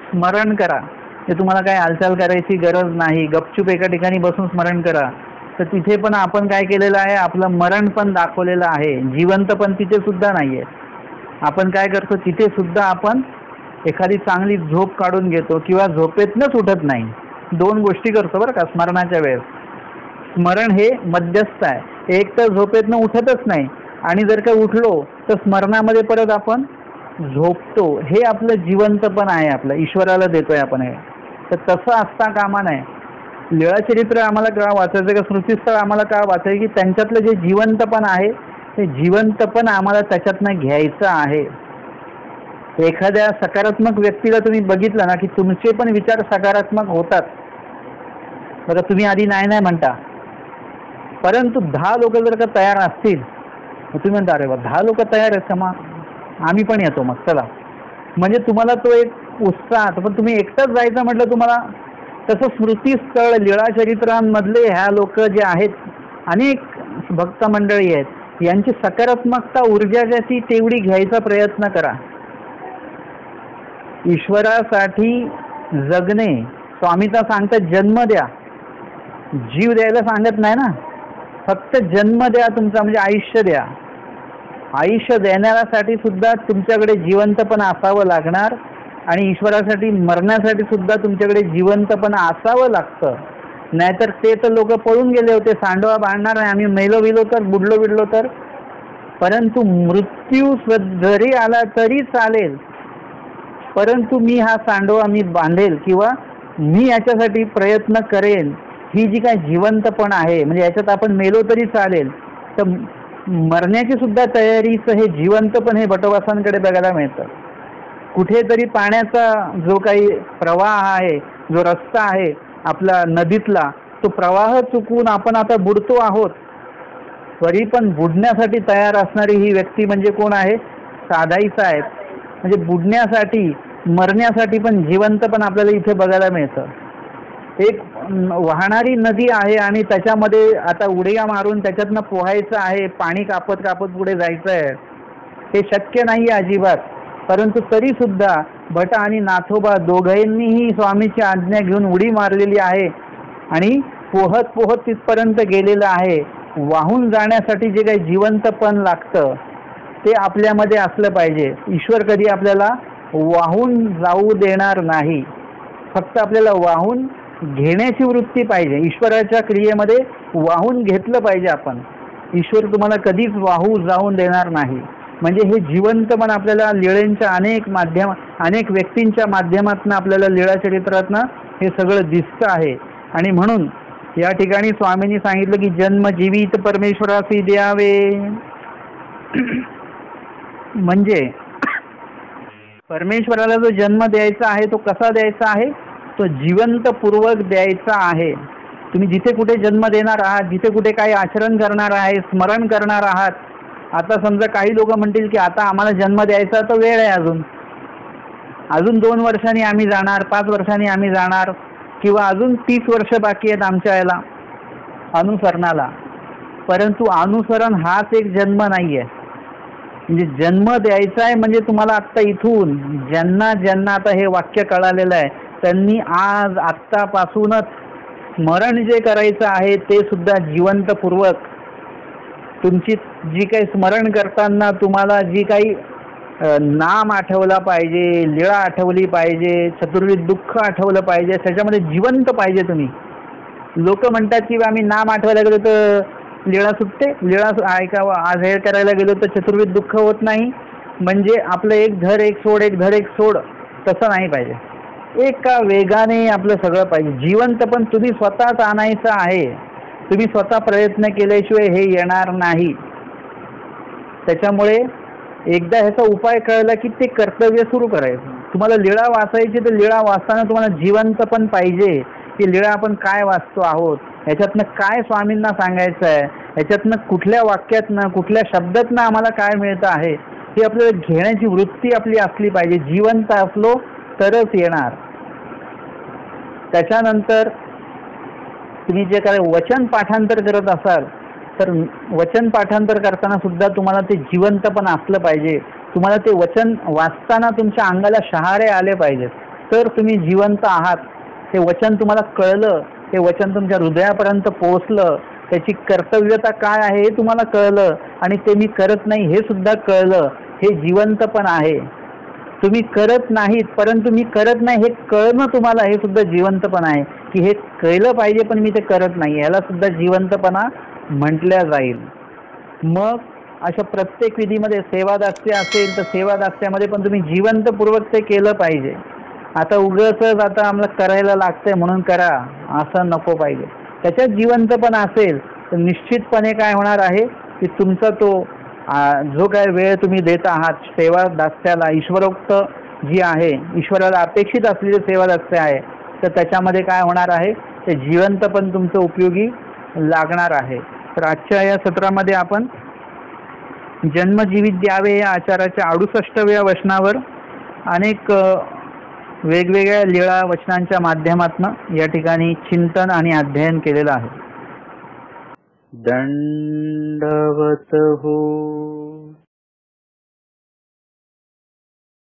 स्मरण करा. ते तुम्हाला काय हालचाल करायची गरज नाही, गपचूप एका ठिकाणी बसून स्मरण करा. तर तिथे पण आपण काय केलेलं आहे, आपलं मरण पण दाखवलेलं आहे, जिवंत पण तिथे सुद्धा नाही आहे. आपण काय करतो, तिथे सुद्धा आपण एखादी चांगली झोप काढून घेतो किंवा झोपेतनंच उठत नाही. 2 गोष्टी करतो बरं का स्मरणाच्या वेळेस. स्मरण हे मध्यस्थ आहे. एक तर झोपेतनं उठतच नाही आणि जर का उठलो तर स्मरणामध्ये परत आपण झोपतो हे आपलं जिवंतपण आहे, आपलं ईश्वराला देतोय आपण हे. तर तसं असता कामा नये. लीळाचरित्र आम्हाला का वाचायचं, का स्मृतीस्थळ आम्हाला का वाचायचं, की त्यांच्यातलं जे जिवंतपण आहे ते जिवंतपण आम्हाला त्याच्यातनं घ्यायचं आहे. एखाद्या सकारात्मक व्यक्तीला तुम्ही बघितलं ना की तुमचे पण विचार सकारात्मक होतात. बघा, तुम्ही आधी नाही नाही म्हणता, परंतु 10 लोक जर का तयार असतील, तुम्ही म्हणता अरे वा 10 लोक तयार आहेत का, मग आम्ही पण येतो, मग चला. म्हणजे तुम्हाला तो एक उत्साह. पण तुम्ही एकटाच जायचं म्हटलं तुम्हाला. तसं स्मृतीस्थळ लीळाचरित्रांमधले ह्या लोक जे आहेत, अनेक भक्त मंडळी आहेत, यांची सकारात्मकता ऊर्जा ती तेवढी घ्यायचा प्रयत्न करा. ईश्वरासाठी जगणे, स्वामीचा सांगतात जन्म द्या, जीव द्यायला सांगत नाही ना, फक्त जन्म द्या तुमचा, म्हणजे आयुष्य द्या. आयुष्य देण्यासाठी सुद्धा तुमच्याकडे जिवंतपण असावं लागणार आणि ईश्वरासाठी मरण्यासाठी सुद्धा तुमच्याकडे जिवंतपण असावं लागतं. नाहीतर ते तर लोक पळून गेले होते, सांडवा बांधणार नाही, आम्ही मेलो बिलो तर, बुडलो बिडलो तर. परंतु मृत्यू जरी आला तरी चालेल, परंतु मी हा सांडवा मी बांधेल किंवा मी याच्यासाठी प्रयत्न करेन. ही जी काय जिवंतपण आहे, म्हणजे याच्यात आपण मेलो तरी चालेल, तर मरण्याची सुद्धा तयारीचं हे जिवंतपण हे भटवासांकडे बघायला मिळतं. कुठेतरी पाण्याचा जो काही प्रवाह आहे, जो रस्ता आहे आपला नदीतला, तो प्रवाह चुकून आपण आता बुडतो आहोत, तरी पण बुडण्यासाठी तयार असणारी ही व्यक्ती म्हणजे कोण आहे? साधाई साहेब. म्हणजे बुडण्यासाठी मरण्यासाठी पण जिवंतपण आपल्याला इथे बघायला मिळतं. एक वाहणारी नदी आहे आणि त्याच्यामध्ये आता उड्या मारून त्याच्यातनं पोहायचं आहे, पाणी कापत कापत पुढे जायचं आहे, हे शक्य नाही अजिबात. परंतु तरी सुद्धा भट आणि नाथोबा दोघांनीही स्वामीची आज्ञा घेऊन उडी मारलेली आहे आणि पोहत पोहत तिथपर्यंत गेलेलं आहे. वाहून जाण्यासाठी जे काही जिवंतपण लागतं ते आपल्यामध्ये असलं पाहिजे. ईश्वर कधी आपल्याला वाहून जाऊ देणार नाही, फक्त आपल्याला वाहून घेण्याची वृत्ती पाहिजे. ईश्वराच्या क्रियेमध्ये वाहून घेतलं पाहिजे आपण. ईश्वर तुम्हाला कधीच वाहू जाऊन देणार नाही. म्हणजे हे जिवंतपण आपल्याला लीळेंच्या अनेक व्यक्तींच्या माध्यमातून आपल्याला लीळाचरित्रातनं हे सगळं दिसतं आहे. आणि म्हणून या ठिकाणी स्वामींनी सांगितलं की जन्म जीवित परमेश्वरासी द्यावे. म्हणजे परमेश्वराला जो जन्म द्यायचा आहे तो कसा द्यायचा आहे? तो जिवंतपूर्वक द्यायचा आहे. तुम्ही जिथे कुठे जन्म देणार आहात, जिथे कुठे काही आचरण करणार आहे, स्मरण करणार आहात. आता समजा काही लोक म्हणतील की आता आम्हाला जन्म द्यायचा तर वेळ आहे, अजून 2 वर्षांनी आम्ही जाणार, 5 वर्षांनी आम्ही जाणार, किंवा अजून 30 वर्ष बाकी आहेत आमच्या याला अनुसरणाला. परंतु अनुसरण हाच एक जन्म नाही आहे. म्हणजे जन्म द्यायचा आहे म्हणजे तुम्हाला आत्ता इथून ज्यांना ज्यांना आता हे वाक्य कळालेलं आहे त्यांनी आज आत्तापासूनच स्मरण जे करायचं आहे ते सुद्धा जिवंतपूर्वक. तुमची जी काही स्मरण करताना तुम्हाला जी काही नाम आठवला पाहिजे, लीळा आठवली पाहिजे, चतुर्विध दुःख आठवलं पाहिजे, त्याच्यामध्ये जिवंत पाहिजे तुम्ही. लोक म्हणतात की आम्ही नाम आठवायला गेलो तर लीळा सुटते, लीळा ऐकावं आज हे करायला गेलो तर चतुर्विध दुःख होत नाही. म्हणजे आपलं एक धर एक सोड, एक धर एक सोड, तसं नाही पाहिजे. एका वेगाने आपलं सगळं पाहिजे. जिवंत पण तुम्ही स्वतःच आणायचं आहे. तुम्ही स्वतः प्रयत्न केल्याशिवाय हे येणार नाही. त्याच्यामुळे एकदा ह्याचा उपाय कळला की ते कर्तव्य सुरू करायचं. तुम्हाला लीळा वाचायची तर लीळा वाचताना तुम्हाला जिवंत पण पाहिजे की लीळा आपण काय वाचतो आहोत, ह्याच्यातनं काय स्वामींना सांगायचं आहे, ह्याच्यातनं कुठल्या वाक्यातनं कुठल्या शब्दातनं आम्हाला काय मिळतं आहे ही आपल्याला घेण्याची वृत्ती आपली असली पाहिजे. जिवंत असलो तरच येणार. त्याच्यानंतर तुम्ही जे काय वचन पाठांतर करत असाल तर वचन पाठांतर करताना सुद्धा तुम्हाला ते जिवंत पण असलं पाहिजे. तुम्हाला ते वचन वाचताना तुमच्या अंगाला शहारे आले पाहिजेत, तर तुम्ही जिवंत आहात. ते वचन तुम्हाला कळलं, ते वचन तुमच्या हृदयापर्यंत पोहोचलं, त्याची कर्तव्यता काय आहे हे तुम्हाला कळलं आणि ते मी करत नाही हे सुद्धा कळलं, हे जिवंत पण आहे. तुम्ही करत नाहीत परंतु मी करत नाही हे कळणं तुम्हाला, हे सुद्धा जिवंतपणा आहे की हे कळलं पाहिजे पण मी ते करत नाही, याला सुद्धा जिवंतपणा म्हटल्या जाईल. मग अशा प्रत्येक विधीमध्ये सेवादास्य असेल तर सेवादास्यामध्ये पण तुम्ही जिवंतपूर्वक ते केलं पाहिजे. आता उगाचच आता आम्हाला करायला लागतंय म्हणून करा असं नको पाहिजे. त्याच्यात जिवंतपण असेल तर निश्चितपणे काय होणार आहे की तुमचा तो जो काय वेळ तुम्ही देत आहात सेवादास्याला, ईश्वरोक्त जी आहे, ईश्वराला अपेक्षित असलेली सेवादास्य आहे, तर त्याच्यामध्ये काय होणार आहे ते जिवंतपण तुमचं उपयोगी लागणार आहे. तर आजच्या या सत्रामध्ये आपण जन्मजीवित द्यावे या आचाराच्या 68व्या वचनावर अनेक वेगवेगळ्या लीळा वचनांच्या माध्यमातून या ठिकाणी चिंतन आणि अध्ययन केलेलं आहे. दंडवत हो.